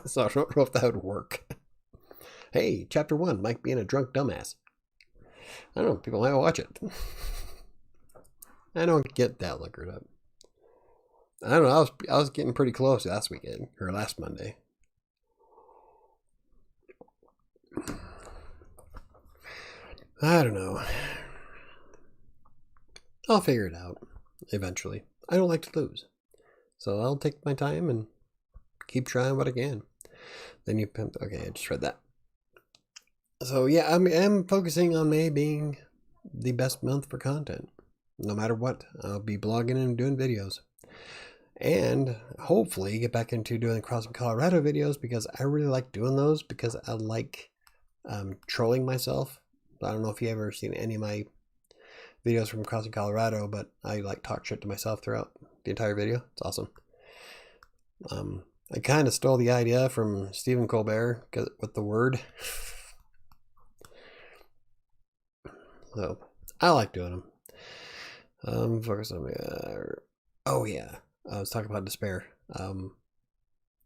So I don't know if that would work. Hey, chapter 1, Mike being a drunk dumbass. I don't know, people might watch it. I don't get that liquored up. I don't know. I was getting pretty close last weekend or last Monday. I don't know. I'll figure it out eventually. I don't like to lose, so I'll take my time and keep trying what I can. Then you pimp. Okay, I just read that. So yeah, I'm focusing on May being the best month for content. No matter what, I'll be blogging and doing videos. And hopefully get back into doing CrossingColorado videos, because I really like doing those, because I like trolling myself. I don't know if you ever seen any of my videos from CrossingColorado, but I like talk shit to myself throughout the entire video. It's awesome. I kind of stole the idea from Stephen Colbert with the word. So I like doing them. Focus on oh yeah. I was talking about Despair.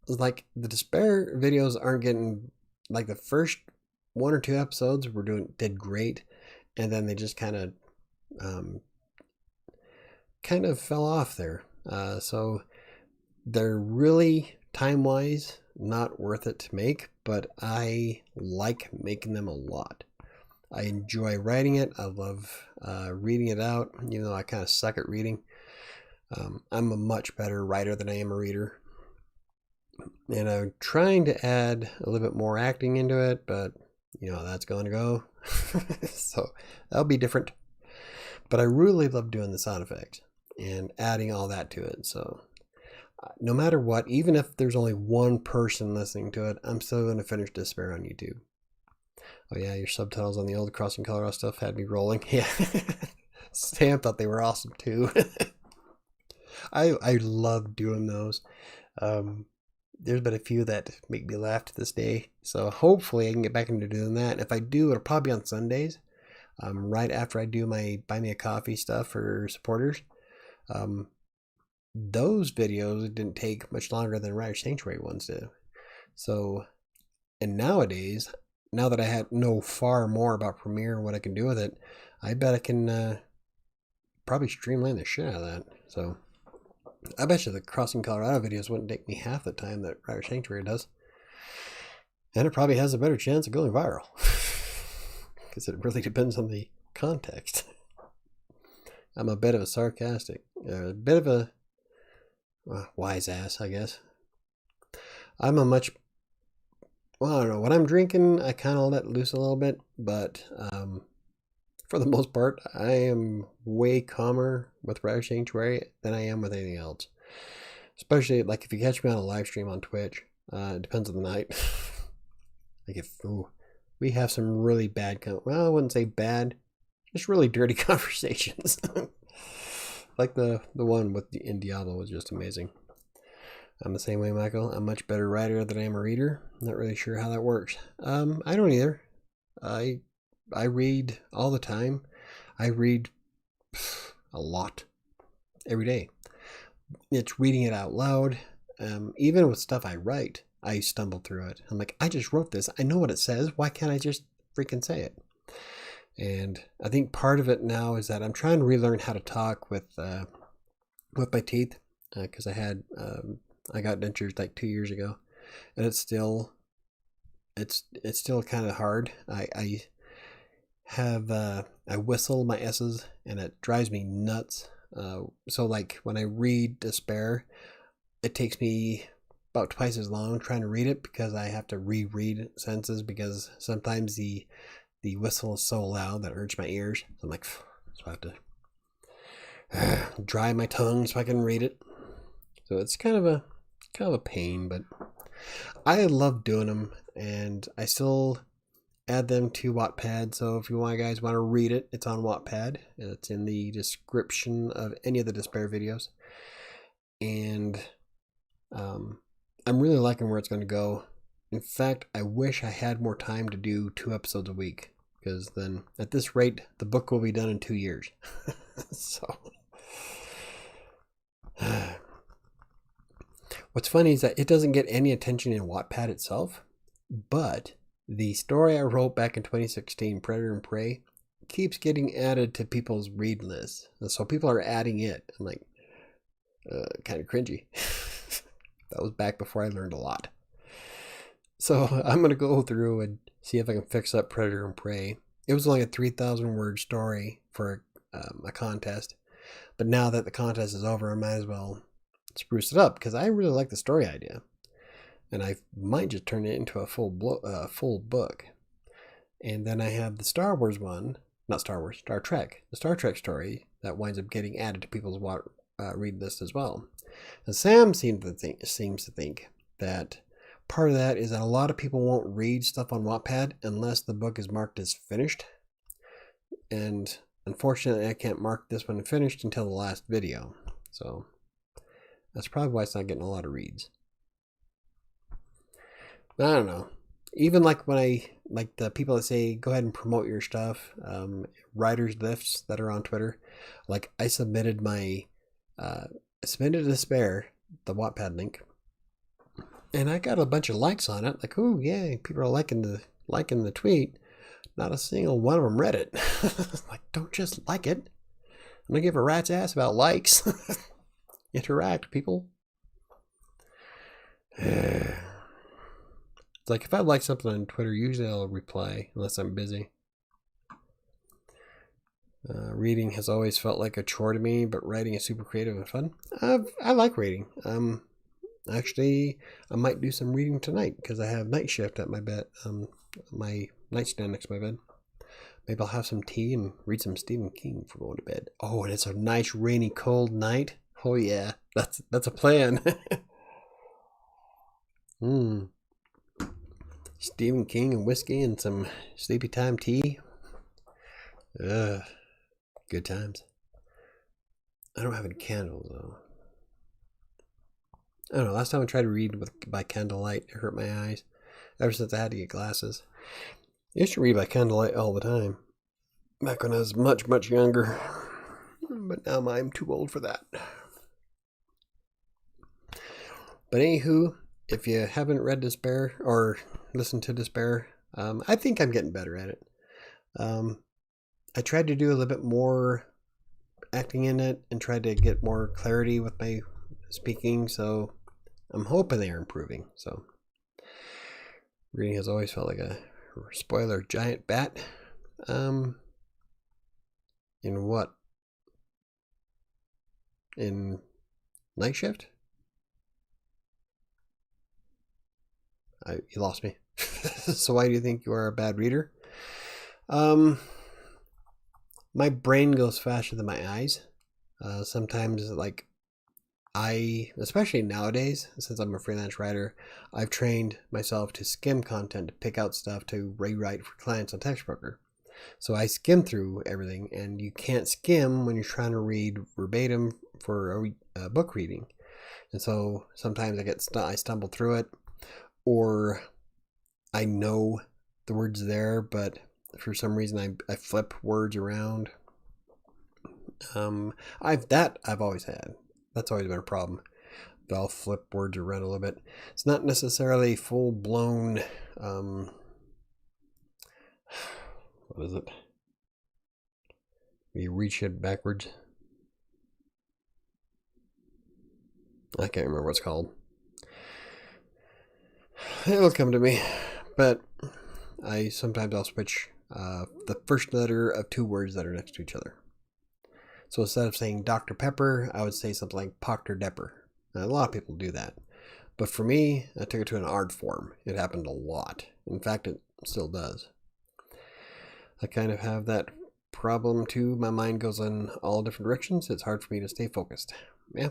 Like the Despair videos aren't getting, like the first 1 or 2 episodes did great, and then they just kind of fell off there. So they're really time-wise not worth it to make, but I like making them a lot. I enjoy writing it. I love reading it out, even though I kind of suck at reading. I'm a much better writer than I am a reader. And I'm trying to add a little bit more acting into it, but, you know, that's going to go. So that'll be different. But I really love doing the sound effects and adding all that to it. So no matter what, even if there's only one person listening to it, I'm still going to finish Despair on YouTube. Oh yeah, your subtitles on the old CrossingColorado stuff had me rolling. Yeah. Sam thought they were awesome too. I love doing those. There's been a few that make me laugh to this day. So hopefully I can get back into doing that. And if I do, it'll probably be on Sundays. Right after I do my Buy Me a Coffee stuff for supporters. Those videos didn't take much longer than WriterSanctuary ones did. So, and nowadays, now that I know far more about Premiere and what I can do with it, I bet I can probably streamline the shit out of that. So I bet you the CrossingColorado videos wouldn't take me half the time that WriterSanctuary does. And it probably has a better chance of going viral. Because it really depends on the context. I'm a bit of a bit of a wise ass, I guess. I'm a much well, I don't know. When I'm drinking, I kind of let loose a little bit, but for the most part, I am way calmer with WriterSanctuary than I am with anything else. Especially like if you catch me on a live stream on Twitch, it depends on the night. Like if we have some really bad, well, I wouldn't say bad, just really dirty conversations. Like the one with in Diablo was just amazing. I'm the same way, Michael. I'm a much better writer than I am a reader. Not really sure how that works. I don't either. I read all the time. I read a lot every day. It's reading it out loud. Even with stuff I write, I stumble through it. I'm like, I just wrote this. I know what it says. Why can't I just freaking say it? And I think part of it now is that I'm trying to relearn how to talk with my teeth, because I got dentures like 2 years ago, and it's still kind of hard. I whistle my S's and it drives me nuts. So like when I read despair, it takes me about twice as long trying to read it because I have to reread sentences because sometimes the whistle is so loud that it hurts my ears. So I'm like, so I have to dry my tongue so I can read it. So it's kind of a pain, but I love doing them, and I still add them to Wattpad. So if you guys want to read it, it's on Wattpad. It's in the description of any of the despair videos. And I'm really liking where it's going to go. In fact, I wish I had more time to do 2 episodes a week, because then at this rate, the book will be done in 2 years. So what's funny is that it doesn't get any attention in Wattpad itself, but the story I wrote back in 2016, Predator and Prey, keeps getting added to people's read lists. So people are adding it. I'm like, kind of cringy. That was back before I learned a lot. So I'm going to go through and see if I can fix up Predator and Prey. It was only a 3,000 word story for a contest. But now that the contest is over, I might as well spruce it up because I really like the story idea. And I might just turn it into a full book. And then I have the Star Wars one, not Star Wars, Star Trek. The Star Trek story that winds up getting added to people's read list as well. And Sam seems to think that part of that is that a lot of people won't read stuff on Wattpad unless the book is marked as finished. And unfortunately, I can't mark this one finished until the last video. So that's probably why it's not getting a lot of reads. I don't know. Even like when the people that say, go ahead and promote your stuff, writers lifts that are on Twitter, like I submitted to Despair, the Wattpad link, and I got a bunch of likes on it. Like, oh yeah, people are liking the tweet. Not a single one of them read it. Like, don't just like it. I'm gonna give a rat's ass about likes. Interact, people. It's like if I like something on Twitter, usually I'll reply unless I'm busy. Reading has always felt like a chore to me, but writing is super creative and fun. I like reading. Actually, I might do some reading tonight because I have night shift at my bed. My nightstand next to my bed. Maybe I'll have some tea and read some Stephen King before going to bed. Oh, and it's a nice rainy, cold night. Oh yeah, that's a plan. Stephen King and whiskey and some sleepy time tea. Good times. I don't have any candles though. I don't know. Last time I tried to read by candlelight, it hurt my eyes. Ever since I had to get glasses. I used to read by candlelight all the time. Back when I was much, much younger. But now I'm too old for that. But anywho, if you haven't read Despair or listened to Despair, I think I'm getting better at it. I tried to do a little bit more acting in it and tried to get more clarity with my speaking, so I'm hoping they are improving. So reading has always felt like a spoiler giant bat. In what? In night shift? You lost me. So why do you think you are a bad reader? My brain goes faster than my eyes. Sometimes, like, especially nowadays, since I'm a freelance writer, I've trained myself to skim content, to pick out stuff to rewrite for clients on TextBroker. So I skim through everything, and you can't skim when you're trying to read verbatim for a book reading. And so sometimes I stumble through it, or I know the words there, but for some reason I flip words around. I've always had. That's always been a problem. I'll flip words around a little bit. It's not necessarily full blown. What is it? You reach it backwards. I can't remember what it's called. It'll come to me. But sometimes I'll switch the first letter of two words that are next to each other. So instead of saying Dr. Pepper, I would say something like Proctor Depper. Now, a lot of people do that. But for me, I took it to an art form. It happened a lot. In fact, it still does. I kind of have that problem too. My mind goes in all different directions. It's hard for me to stay focused. Yeah.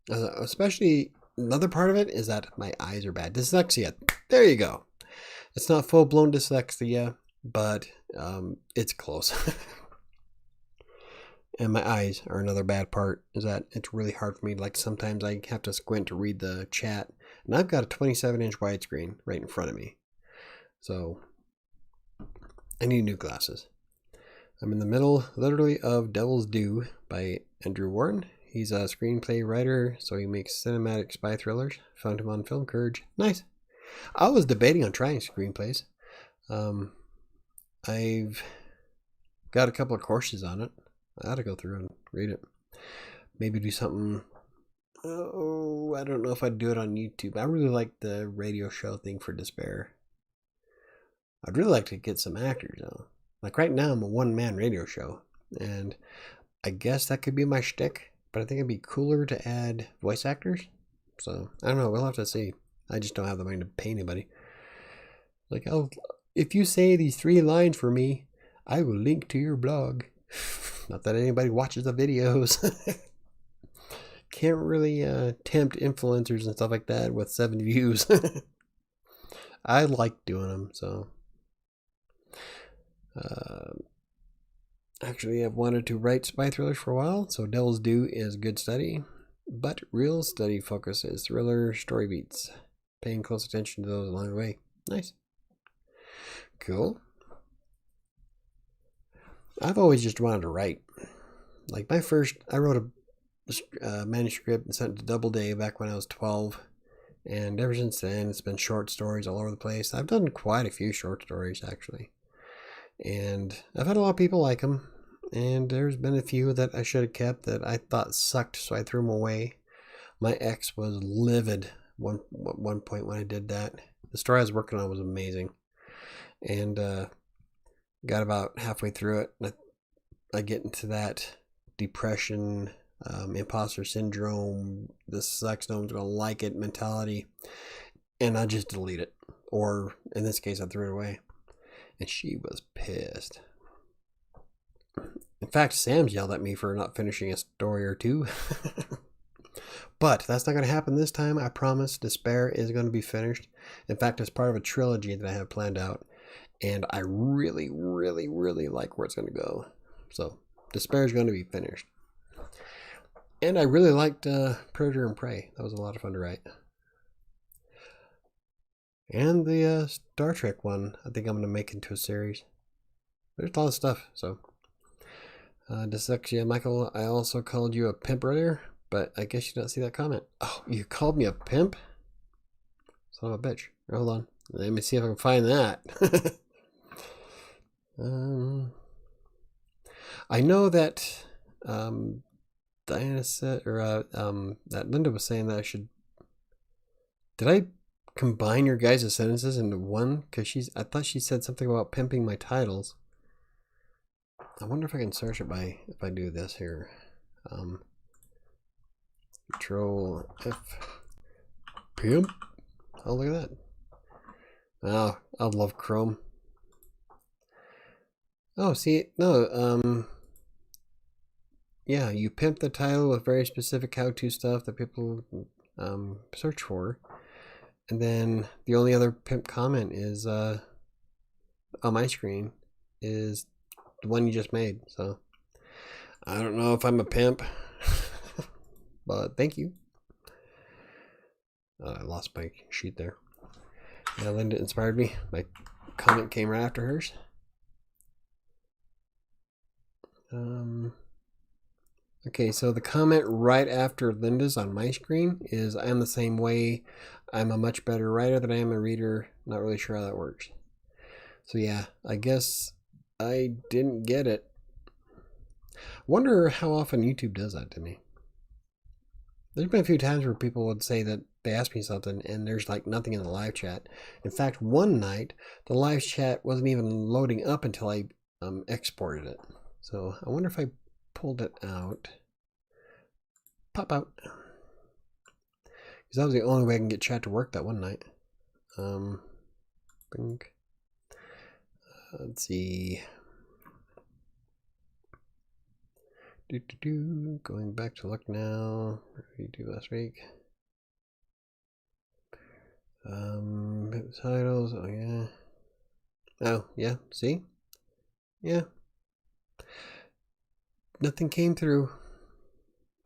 Especially, another part of it is that my eyes are bad. Dyslexia. There you go. It's not full-blown dyslexia, but it's close. And my eyes are another bad part, is that it's really hard for me. Like, sometimes I have to squint to read the chat, and I've got a 27-inch widescreen right in front of me. So I need new glasses. I'm in the middle, literally, of Devil's Due by Andrew Warren. He's a screenplay writer, so he makes cinematic spy thrillers. Found him on Film Courage. Nice. I was debating on trying screenplays. I've got a couple of courses on it. I ought to go through and read it. Maybe do something. Oh, I don't know if I'd do it on YouTube. I really like the radio show thing for Despair. I'd really like to get some actors, though. Like, right now, I'm a one-man radio show. And I guess that could be my shtick. But I think it'd be cooler to add voice actors. So, I don't know. We'll have to see. I just don't have the money to pay anybody. Like, if you say these 3 lines for me, I will link to your blog. Not that anybody watches the videos. Can't really tempt influencers and stuff like that with 7 views. I like doing them, so. Actually, I've wanted to write spy thrillers for a while, so Devil's Due is good study. But real study focus is thriller story beats. Paying close attention to those along the way. Nice. Cool. I've always just wanted to write. Like, I wrote a manuscript and sent it to Doubleday back when I was 12. And ever since then, it's been short stories all over the place. I've done quite a few short stories, actually. And I've had a lot of people like them. And there's been a few that I should have kept that I thought sucked, so I threw them away. My ex was livid at one point when I did that. The story I was working on was amazing. And got about halfway through it, and I get into that depression, imposter syndrome, this sucks, no one's gonna like it mentality, and I just delete it. Or in this case, I threw it away. And she was pissed. In fact, Sam's yelled at me for not finishing a story or 2. But that's not going to happen this time. I promise. Despair is going to be finished. In fact, it's part of a trilogy that I have planned out. And I really, really, really like where it's going to go. So, Despair is going to be finished. And I really liked Predator and Prey. That was a lot of fun to write. And the Star Trek one, I think I'm going to make into a series. There's a lot of stuff, so. Dyslexia, Michael, I also called you a pimp earlier, but I guess you don't see that comment. Oh, you called me a pimp? Son of a bitch. Hold on. Let me see if I can find that. I know that Diana said, or that Linda was saying that I should. Did I combine your guys' sentences into one? Because I thought she said something about pimping my titles. I wonder if I can search it if I do this here. Control F. Pimp. Oh, look at that. Oh, I love Chrome. Oh, see, no, yeah, you pimp the title with very specific how-to stuff that people search for, and then the only other pimp comment is on my screen is the one you just made. So I don't know if I'm a pimp, but thank you. I lost my sheet there. Yeah, Linda inspired me. My comment came right after hers. Okay, so the comment right after Linda's on my screen is I am the same way. I'm a much better writer than I am a reader. Not really sure how that works. So yeah, I guess I didn't get it. Wonder how often YouTube does that to me. There's been a few times where people would say that they ask me something and there's like nothing in the live chat. In fact, one night the live chat wasn't even loading up until I exported it. So I wonder if I pulled it out. Pop out. Because that was the only way I can get chat to work that one night. Let's see. Going back to look now. What did we do last week? Titles. Oh yeah. Oh yeah. See? Yeah. Nothing came through.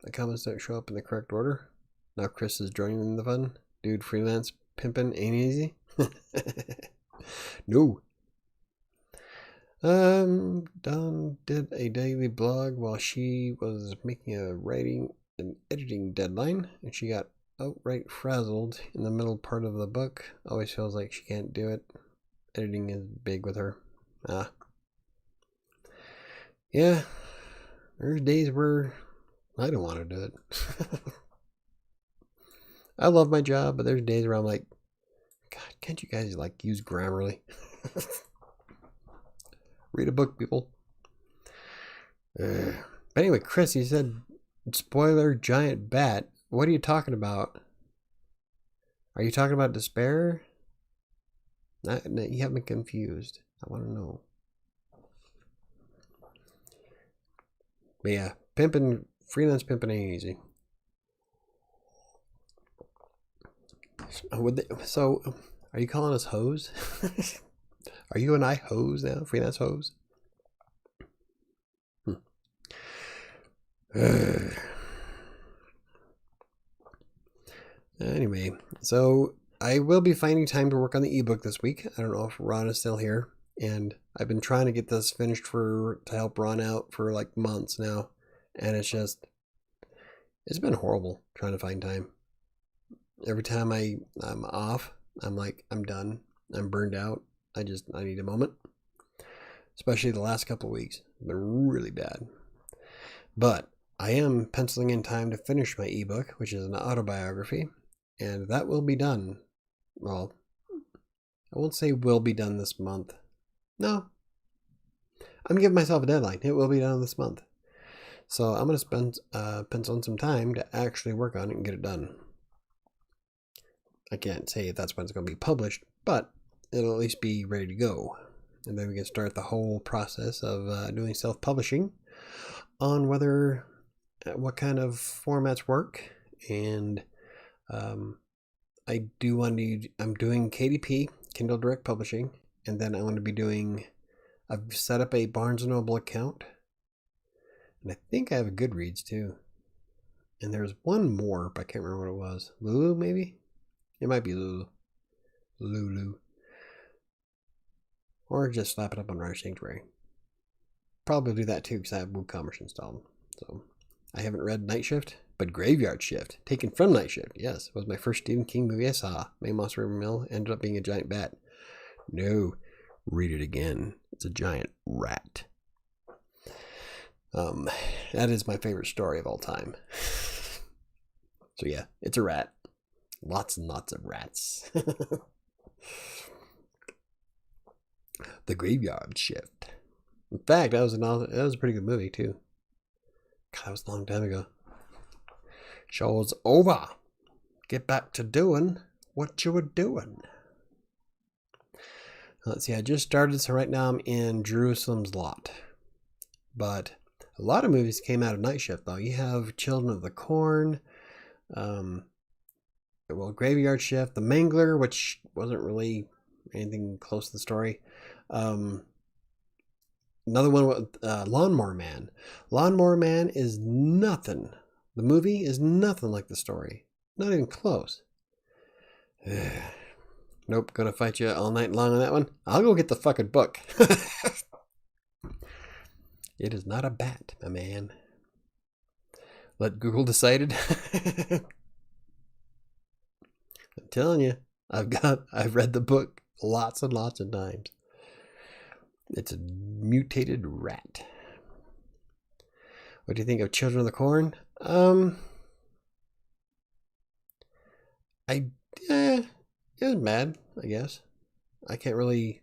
The comments don't show up in the correct order. Now Chris is joining the fun. Dude, freelance pimping ain't easy. No. Dawn did a daily blog while she was making a writing and editing deadline, and she got outright frazzled in the middle part of the book. Always feels like she can't do it. Editing is big with her. Yeah, there's days where I don't want to do it. I love my job, but there's days where I'm like, God, can't you guys like use Grammarly? Read a book, people. But anyway, Chris, you said spoiler giant bat. What are you talking about? Are you talking about despair? You have me confused. I want to know. But yeah, freelance pimping ain't easy. So, are you calling us hoes? Are you and I hoes now? Freelance hoes? Anyway, so I will be finding time to work on the ebook this week. I don't know if Ron is still here, and I've been trying to get this finished to help Ron out for like months now, and it's been horrible trying to find time. Every time I'm off, I'm like, I'm done. I'm burned out. I need a moment. Especially the last couple of weeks. It's been really bad. But I am penciling in time to finish my ebook, which is an autobiography, and that will be done. Well, I won't say will be done this month. No. I'm giving myself a deadline. It will be done this month. So I'm going to pencil in some time to actually work on it and get it done. I can't say if that's when it's going to be published, but it'll at least be ready to go. And then we can start the whole process of doing self-publishing on what kind of formats work. And I'm doing KDP, Kindle Direct Publishing, and then I've set up a Barnes & Noble account, and I think I have a Goodreads too. And there's one more, but I can't remember what it was. Lulu, maybe? It might be Lulu. Or just slap it up on WriterSanctuary. Probably do that too because I have WooCommerce installed. So I haven't read Night Shift, but Graveyard Shift, taken from Night Shift. Yes, it was my first Stephen King movie I saw. May Monster River Mill ended up being a giant bat. No, read it again. It's a giant rat. That is my favorite story of all time. So yeah, it's a rat. Lots and lots of rats. The Graveyard Shift. In fact, that was a pretty good movie too. God, that was a long time ago. Show's over. Get back to doing what you were doing. Let's see, I just started, so right now I'm in Jerusalem's Lot. But a lot of movies came out of Night Shift, though. You have Children of the Corn, Graveyard Shift, The Mangler, which wasn't really anything close to the story. Another one with Lawnmower Man. Lawnmower Man is nothing. The movie is nothing like the story. Not even close. Nope, gonna fight you all night long on that one. I'll go get the fucking book. It is not a bat, my man. Let Google decide it. I'm telling you, I've read the book lots and lots of times. It's a mutated rat. What do you think of Children of the Corn? It was bad, I guess. I can't really.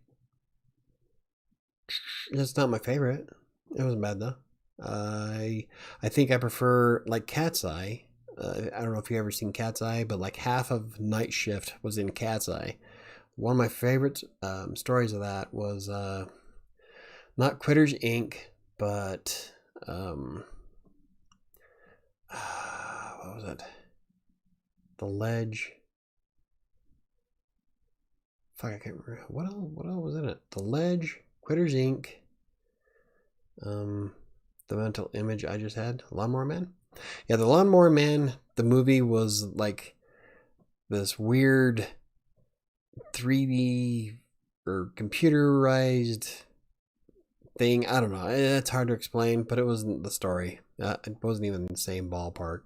It's not my favorite. It wasn't bad though. I think I prefer like Cat's Eye. I don't know if you've ever seen Cat's Eye, but like half of Night Shift was in Cat's Eye. One of my favorite stories of that was not Critters Inc., but what was it? The Ledge. Fuck, I can't remember. What else was in it? The Ledge, Critters Inc., the mental image I just had, Lawnmower Man. Yeah, the Lawnmower Man, the movie was like this weird 3D or computerized thing. I don't know. It's hard to explain, but it wasn't the story. It wasn't even the same ballpark.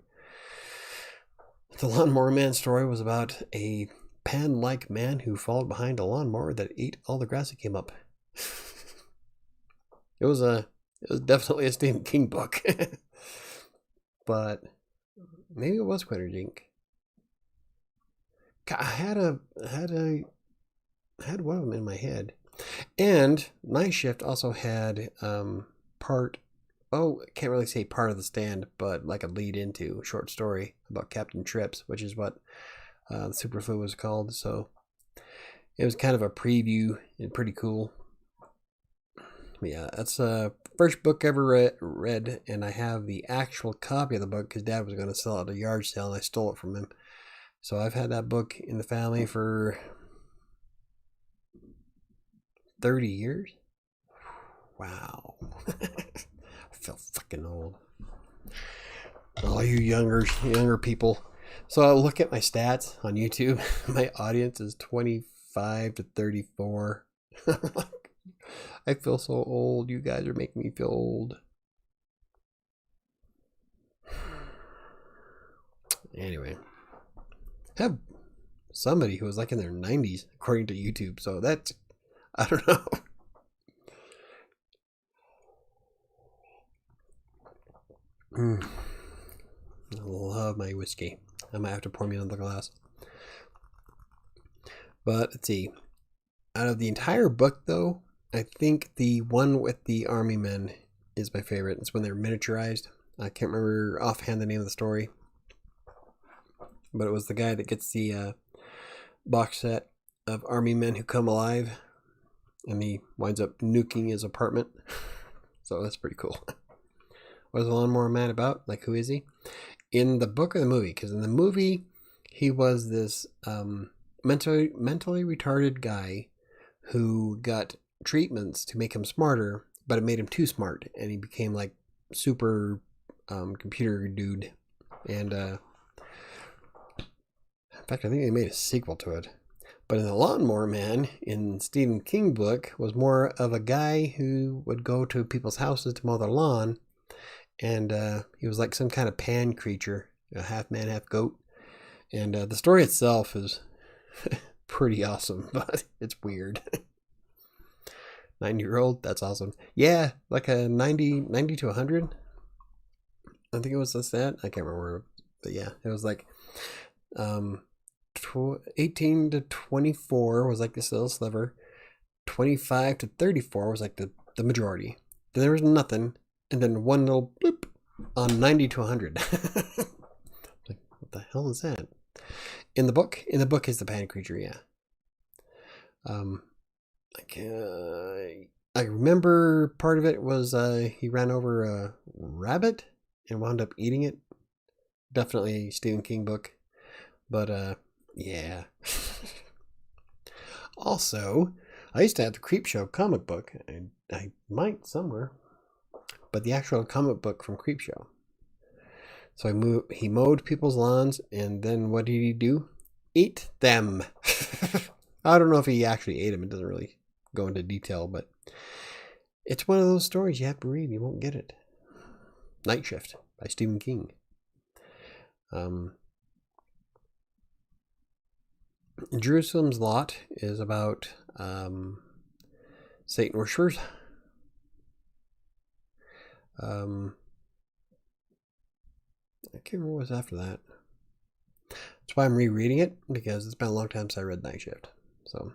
The Lawnmower Man story was about a pan-like man who followed behind a lawnmower that ate all the grass that came up. It was definitely a Stephen King book. But maybe it was Critters Inc. I had one of them in my head. And Night Shift also had I can't really say part of the stand, but like a lead into a short story about Captain Trips, which is what the Superflu was called. So it was kind of a preview and pretty cool. Yeah, that's the first book ever read, and I have the actual copy of the book because Dad was going to sell it at a yard sale, and I stole it from him. So I've had that book in the family for 30 years. Wow. I feel fucking old. All you younger people. So I look at my stats on YouTube. My audience is 25 to 34. I feel so old. You guys are making me feel old. Anyway, I have somebody who was like in their 90s according to YouTube. So that's, I don't know. I love my whiskey. I might have to pour me another glass. But let's see. Out of the entire book, though, I think the one with the army men is my favorite. It's when they're miniaturized. I can't remember offhand the name of the story. But it was the guy that gets the box set of army men who come alive. And he winds up nuking his apartment. So that's pretty cool. What is the Lawnmower Man about? Like, who is he? In the book or the movie? Because in the movie, he was this mentally retarded guy who got treatments to make him smarter, but it made him too smart, and he became like super computer dude. And in fact, I think they made a sequel to it. But in the Lawnmower Man, in Stephen King book, was more of a guy who would go to people's houses to mow their lawn, and he was like some kind of pan creature, half man, half goat. And the story itself is pretty awesome, but it's weird. 90-year-old, that's awesome. Yeah, like a 90 to 100. I think it was that. I can't remember, but yeah, it was like 18 to 24 was like this little sliver. 25 to 34 was like the majority. Then there was nothing, and then one little bloop on 90 to 100. Like, what the hell is that? In the book is the pan creature, yeah. I remember part of it was he ran over a rabbit and wound up eating it. Definitely a Stephen King book. But yeah. Also, I used to have the Creepshow comic book. I might somewhere. But the actual comic book from Creepshow. So he mowed people's lawns, and then what did he do? Eat them. I don't know if he actually ate them. It doesn't really go into detail, but it's one of those stories you have to read. You won't get it. Night Shift by Stephen King. Jerusalem's Lot is about Satan worshippers. I can't remember what was after that. That's why I'm rereading it, because it's been a long time since I read Night Shift. So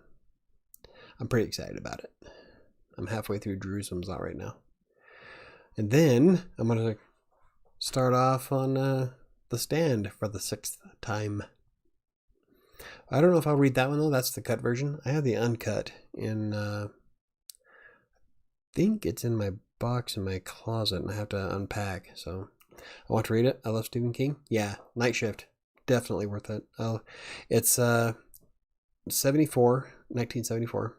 I'm pretty excited about it. I'm halfway through Jerusalem's Lot right now. And then I'm going to start off on The Stand for the 6th time. I don't know if I'll read that one, though. That's the cut version. I have the uncut in, I think it's in my box in my closet, and I have to unpack. So I want to read it. I love Stephen King. Yeah, Night Shift. Definitely worth it. Oh, it's 1974,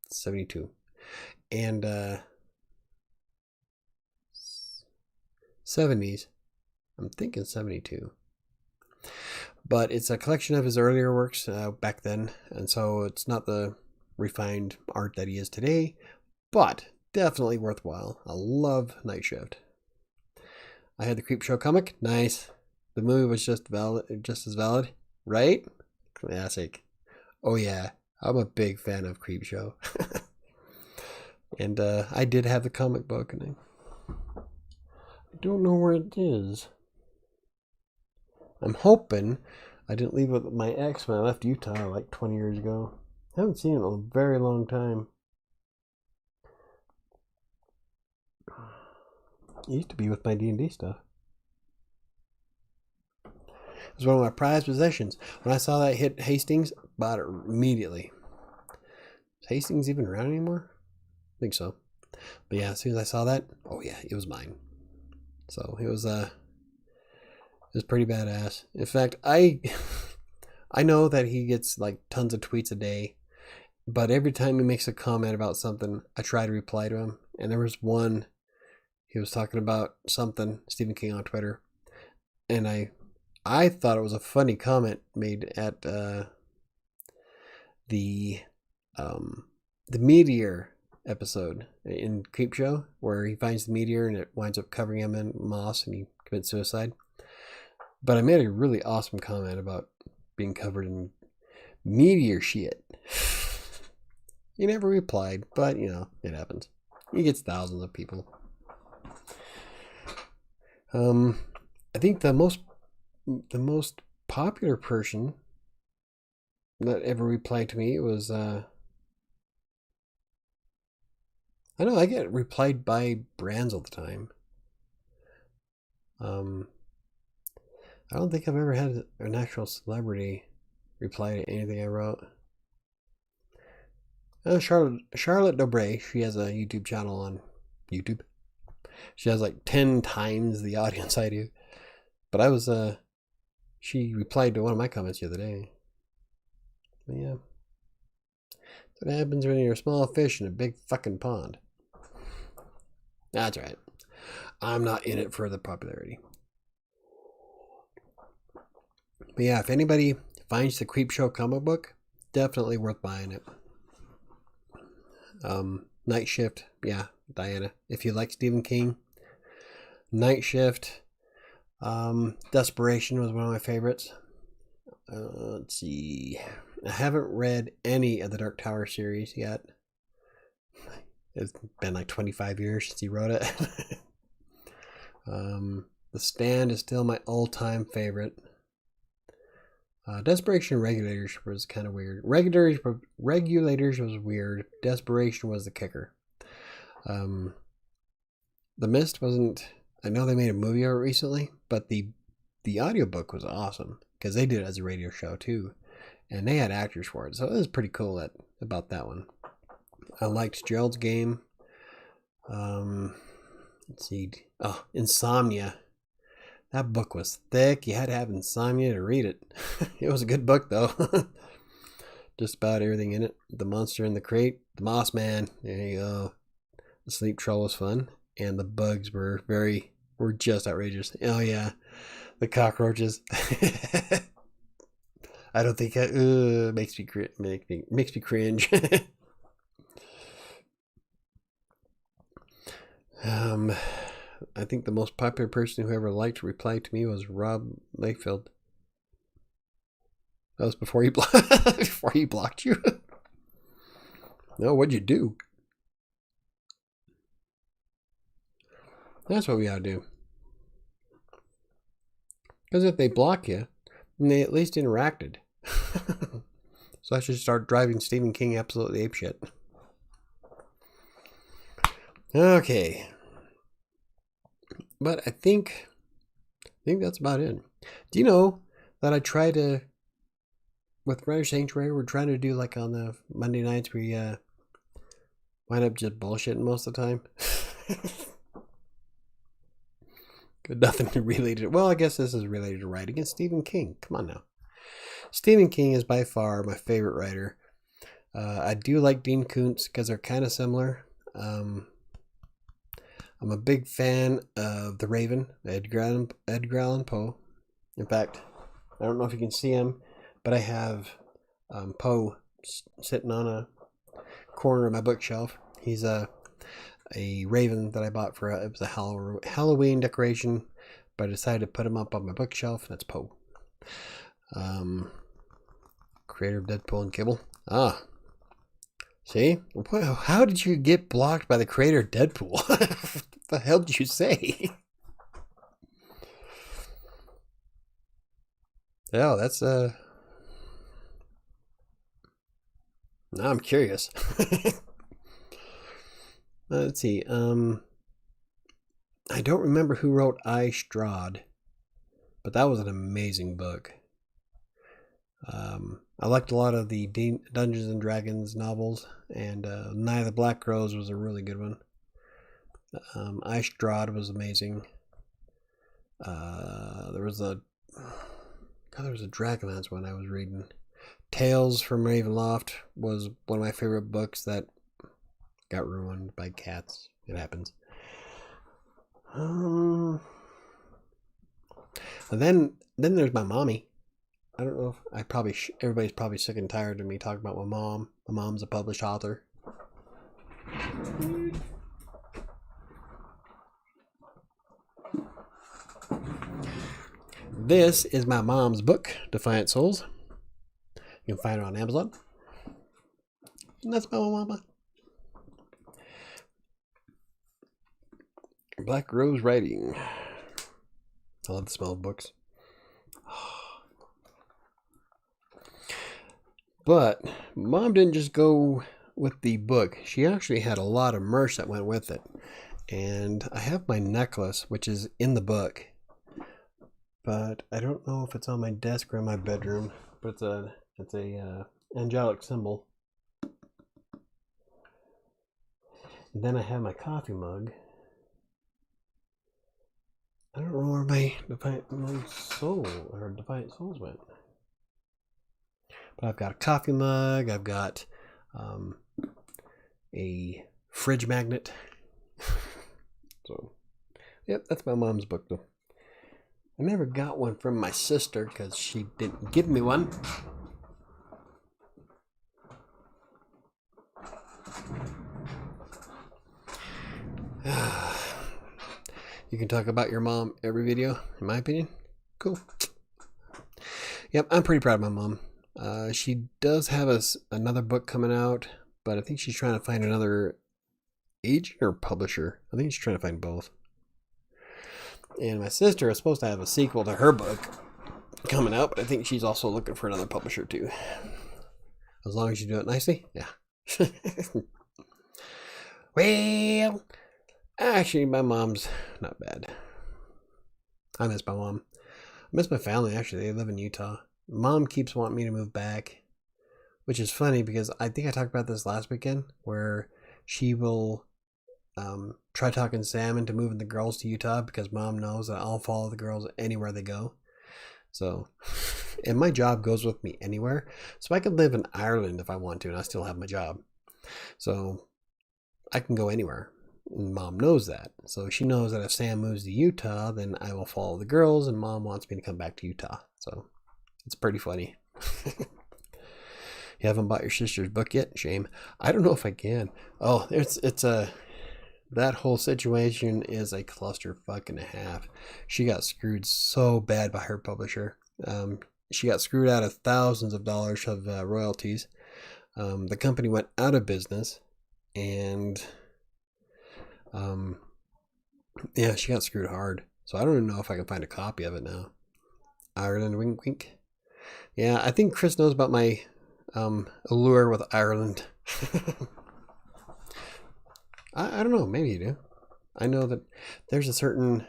72. And 70s. I'm thinking 72. But it's a collection of his earlier works back then, and so it's not the refined art that he is today, but definitely worthwhile. I love Night Shift. I had the Creepshow comic. Nice. The movie was just as valid, right? Classic. Oh yeah, I'm a big fan of Creepshow. And I did have the comic book, and I don't know where it is. I'm hoping I didn't leave it with my ex when I left Utah like 20 years ago. I haven't seen it in a very long time. It used to be with my D&D stuff. It was one of my prized possessions. When I saw that hit Hastings, bought it immediately. Is Hastings even around anymore? I think so. But yeah, as soon as I saw that, oh yeah, it was mine. So it was pretty badass. In fact, I know that he gets like tons of tweets a day, but every time he makes a comment about something, I try to reply to him. And there was one, he was talking about something, Stephen King on Twitter, and I thought it was a funny comment made at the meteor episode in Creepshow, where he finds the meteor and it winds up covering him in moss and he commits suicide. But I made a really awesome comment about being covered in meteor shit. He never replied, but you know, it happens. He gets thousands of people. I think the most popular person that ever replied to me was I know I get replied by brands all the time. I don't think I've ever had an actual celebrity reply to anything I wrote. Charlotte Dobre, she has a YouTube channel on YouTube. She has like 10 times the audience I do. But she replied to one of my comments the other day. But yeah. That's what happens when you're a small fish in a big fucking pond. That's right. I'm not in it for the popularity. But yeah, if anybody finds the Creepshow comic book, definitely worth buying it. Night Shift, yeah, Diana. If you like Stephen King, Night Shift. Desperation was one of my favorites. Let's see. I haven't read any of the Dark Tower series yet. It's been like 25 years since he wrote it. The Stand is still my all-time favorite. Desperation and Regulators was kind of weird. Regulators was weird. Desperation was the kicker. The Mist wasn't... I know they made a movie of it recently, but the audiobook was awesome because they did it as a radio show too. and they had actors for it, so it was pretty cool about that one. I liked Gerald's Game. Let's see. Oh, Insomnia. That book was thick. You had to have insomnia to read it. It was a good book, though. Just about everything in it. The Monster in the Crate. The Moss Man. There you go. The Sleep Troll was fun. And the bugs were just outrageous. Oh, yeah. The cockroaches. I don't think makes me cringe. I think the most popular person who ever liked to reply to me was Rob Layfield. That was before he blocked you. No, what'd you do? That's what we gotta do. Because if they block you, then they at least interacted. So I should start driving Stephen King absolutely apeshit. Okay. But I think that's about it. Do you know that I try to, with WriterSanctuary, we're trying to do like on the Monday nights, we wind up just bullshitting most of the time. Good, nothing related. Well, I guess this is related to writing. It's Stephen King. Come on now. Stephen King is by far my favorite writer. I do like Dean Koontz because they're kind of similar. I'm a big fan of The Raven, Edgar Allan Poe. In fact, I don't know if you can see him, but I have Poe sitting on a corner of my bookshelf. He's a raven that I bought for it was a Halloween decoration, but I decided to put him up on my bookshelf. That's Poe. Creator of Deadpool and Kibble. Ah. See? How did you get blocked by the creator of Deadpool? What the hell did you say? Yeah, that's now I'm curious. Let's see. I don't remember who wrote I Strahd, but that was an amazing book. I liked a lot of the Dungeons and Dragons novels, and Night of the Black Crows was a really good one. I Strahd was amazing. There was a Dragonlance one I was reading. Tales from Ravenloft was one of my favorite books that got ruined by cats. It happens. And then there's my mommy. I don't know if everybody's probably sick and tired of me talking about my mom. My mom's a published author. This is my mom's book, Defiant Souls. You can find it on Amazon. And that's my mama. Black Rose Writing. I love the smell of books. But Mom didn't just go with the book. She actually had a lot of merch that went with it. And I have my necklace, which is in the book. But I don't know if it's on my desk or in my bedroom. But it's a angelic symbol. And then I have my coffee mug. I don't know where my Defiant Souls went. But I've got a coffee mug. I've got a fridge magnet. So, yep, that's my mom's book, though. I never got one from my sister because she didn't give me one. You can talk about your mom every video, in my opinion. Cool. Yep, I'm pretty proud of my mom. She does have another book coming out, but I think she's trying to find another agent or publisher. I think she's trying to find both. And my sister is supposed to have a sequel to her book coming out, but I think she's also looking for another publisher too. As long as you do it nicely, yeah. Well, actually, my mom's not bad. I miss my mom. I miss my family, actually. They live in Utah. Mom keeps wanting me to move back. which is funny because I think I talked about this last weekend, where she will try talking Sam into moving the girls to Utah because mom knows that I'll follow the girls anywhere they go. So, and my job goes with me anywhere. So I could live in Ireland if I want to, and I still have my job. So I can go anywhere. And mom knows that. So she knows that if Sam moves to Utah, then I will follow the girls, and mom wants me to come back to Utah. So it's pretty funny. You haven't bought your sister's book yet? Shame. I don't know if I can. Oh, that whole situation is a clusterfuck and a half. She got screwed so bad by her publisher. She got screwed out of thousands of dollars of royalties. The company went out of business, and yeah, she got screwed hard. So I don't even know if I can find a copy of it now. Ireland, wink, wink. Yeah, I think Chris knows about my allure with Ireland. I don't know. Maybe you do. I know that there's a certain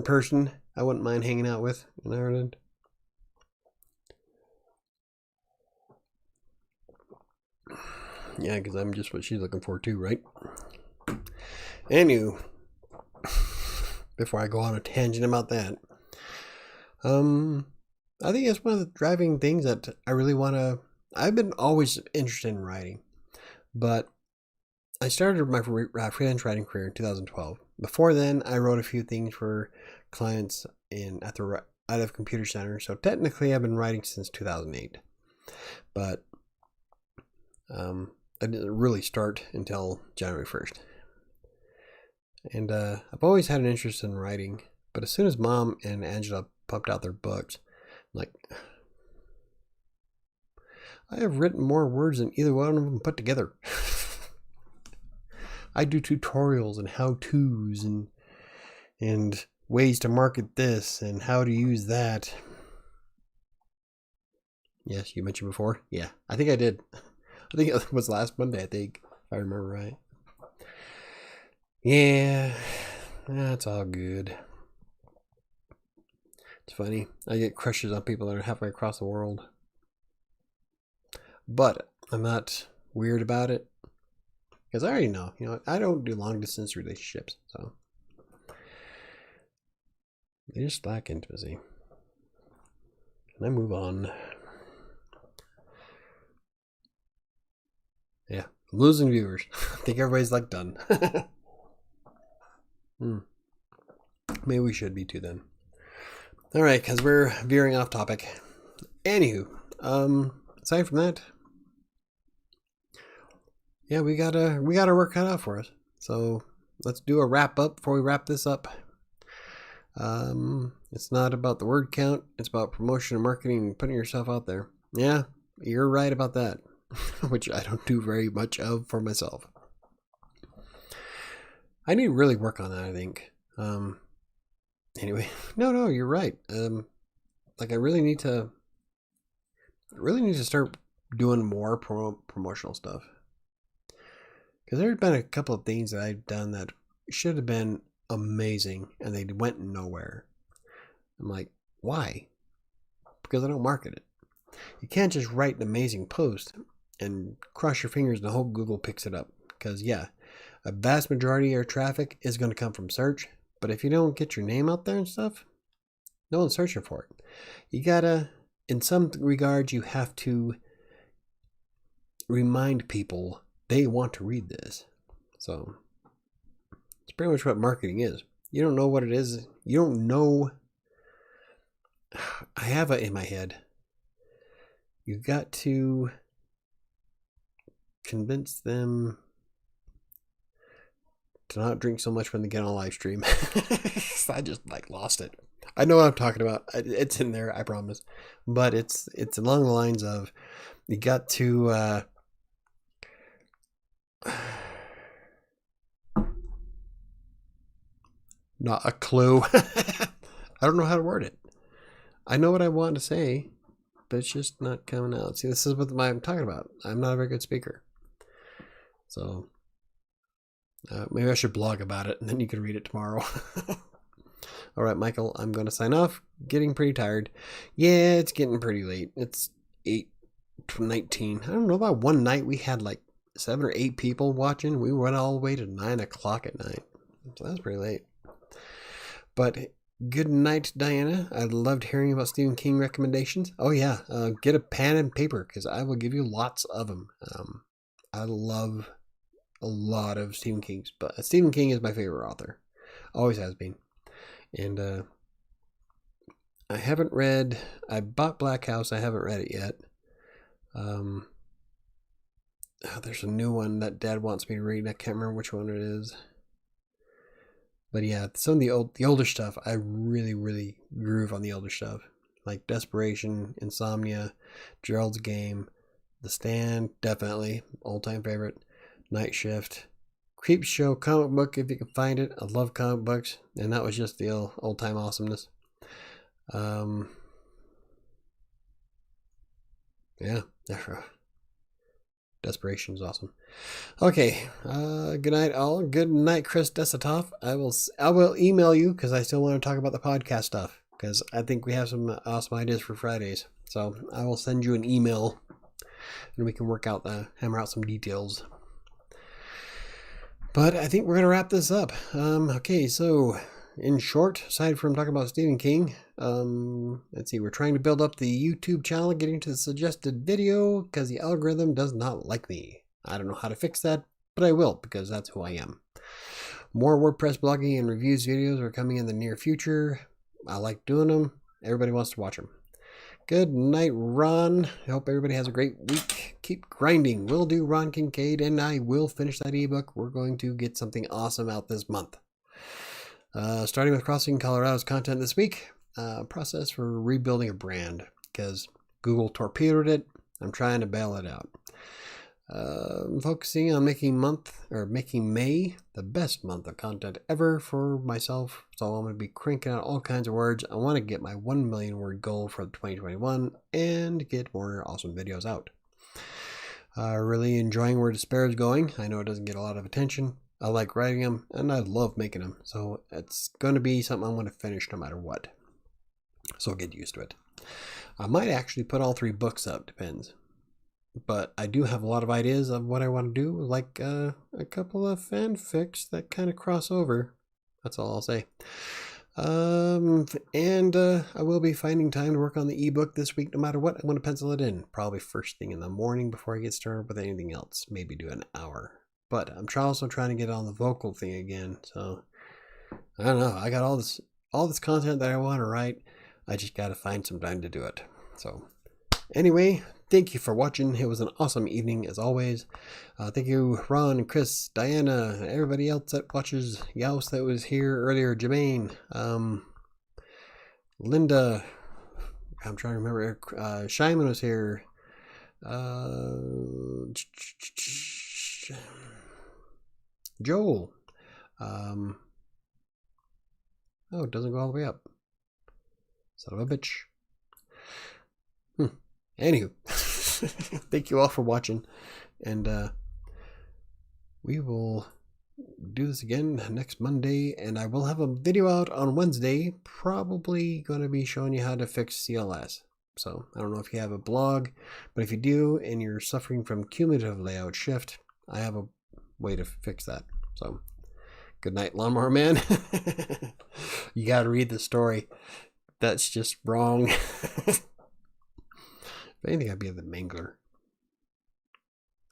person I wouldn't mind hanging out with in Ireland. Yeah, because I'm just what she's looking for too, right? Anywho, before I go on a tangent about that, I think it's one of the driving things that I really want to. I've been always interested in writing, but I started my freelance writing career in 2012. Before then, I wrote a few things for clients at the out of computer center. So technically, I've been writing since 2008, but I didn't really start until January 1st. And I've always had an interest in writing, but as soon as Mom and Angela pumped out their books, I'm like, I have written more words than either one of them put together. I do tutorials and how-tos and ways to market this and how to use that. Yes, you mentioned before? Yeah, I think I did. I think it was last Monday, I think, if I remember right. Yeah, that's all good. It's funny. I get crushes on people that are halfway across the world. But I'm not weird about it. Because I already know, I don't do long distance relationships. So they just lack intimacy. And I move on. Yeah, I'm losing viewers. I think everybody's like done. Maybe we should be too then. All right, because we're veering off topic. Anywho, aside from that, yeah, we got our work cut out for us. So let's do a wrap up before we wrap this up. It's not about the word count. It's about promotion and marketing and putting yourself out there. Yeah, you're right about that, which I don't do very much of for myself. I need to really work on that, I think. Anyway, no, you're right. Like I really need to start doing more promotional stuff. Because there's been a couple of things that I've done that should have been amazing and they went nowhere. I'm like, why? Because I don't market it. You can't just write an amazing post and cross your fingers and the whole Google picks it up. Because yeah, a vast majority of your traffic is going to come from search. But if you don't get your name out there and stuff, no one's searching for it. You gotta, in some regards, you have to remind people they want to read this. So it's pretty much what marketing is. You don't know what it is. You don't know. I have it in my head. You got to convince them to not drink so much when they get on a live stream. I just lost it. I know what I'm talking about. It's in there, I promise. But it's along the lines of you got to not a clue. I don't know how to word it. I know what I want to say, but it's just not coming out. See, this is what I'm talking about. I'm not a very good speaker. So maybe I should blog about it and then you can read it tomorrow. All right, Michael, I'm going to sign off. Getting pretty tired. Yeah, it's getting pretty late. It's 8:19. I don't know, about one night we had like 7 or 8 people watching. We went all the way to 9 o'clock at night. So that's pretty late. But good night, Diana. I loved hearing about Stephen King recommendations. Oh yeah, get a pen and paper because I will give you lots of them. I love a lot of Stephen King's, but Stephen King is my favorite author. Always has been. And I haven't read, I bought Black House. I haven't read it yet. There's a new one that Dad wants me to read. I can't remember which one it is. But yeah, some of the older stuff, I really groove on the older stuff. Like Desperation, Insomnia, Gerald's Game, The Stand, definitely, all-time favorite. Night Shift, Creep Show comic book, if you can find it. I love comic books, and that was just the old-time awesomeness. Yeah, Desperation is awesome. Okay, good night all. Good night, Chris Desatov. I will email you because I still want to talk about the podcast stuff because I think we have some awesome ideas for Fridays. So I will send you an email and we can hammer out some details. But I think we're going to wrap this up. Okay, so in short, aside from talking about Stephen King, let's see, we're trying to build up the YouTube channel, getting to the suggested video because the algorithm does not like me. I don't know how to fix that, but I will because that's who I am. More WordPress blogging and reviews videos are coming in the near future. I like doing them. Everybody wants to watch them. Good night, Ron. I hope everybody has a great week. Keep grinding. We'll do Ron Kincaid, and I will finish that ebook. We're going to get something awesome out this month. Starting with CrossingColorado's content this week. Process for rebuilding a brand because Google torpedoed it. I'm trying to bail it out. Focusing on making May the best month of content ever for myself. So I'm going to be cranking out all kinds of words. I want to get my 1 million word goal for 2021 and get more awesome videos out. Really enjoying where Despair is going. I know it doesn't get a lot of attention. I like writing them and I love making them. So it's going to be something I'm going to finish no matter what. So get used to it. I might actually put all 3 books up, depends. But I do have a lot of ideas of what I want to do, like a couple of fanfics that kind of cross over. That's all I'll say. And I will be finding time to work on the ebook this week, no matter what. I'm going to pencil it in, probably first thing in the morning before I get started with anything else. Maybe do an hour. But I'm also trying to get on the vocal thing again. So I don't know. I got all this content that I want to write. I just got to find some time to do it. So anyway, thank you for watching. It was an awesome evening as always. Thank you, Ron, Chris, Diana, everybody else that watches. Yaus that was here earlier, Jermaine, Linda. I'm trying to remember. Shyman was here. Joel. Oh, it doesn't go all the way up. Son of a bitch. Anywho, thank you all for watching, and we will do this again next Monday, and I will have a video out on Wednesday, probably going to be showing you how to fix CLS. So I don't know if you have a blog, but if you do and you're suffering from cumulative layout shift, I have a way to fix that. So good night, Lawnmower Man. You got to read the story. That's just wrong. If anything, I'd be the Mangler.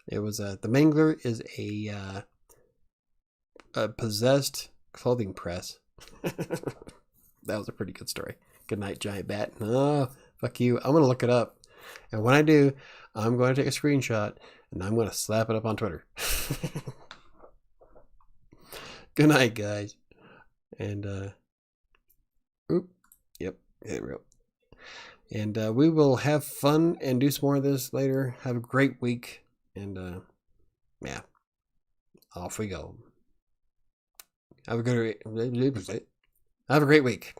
It was the Mangler is a possessed clothing press. That was a pretty good story. Good night, Giant Bat. Oh, fuck you. I'm going to look it up. And when I do, I'm going to take a screenshot and I'm going to slap it up on Twitter. Good night, guys. And, yep, there we go. And we will have fun and do some more of this later. Have a great week. And, yeah, off we go. Have a great week.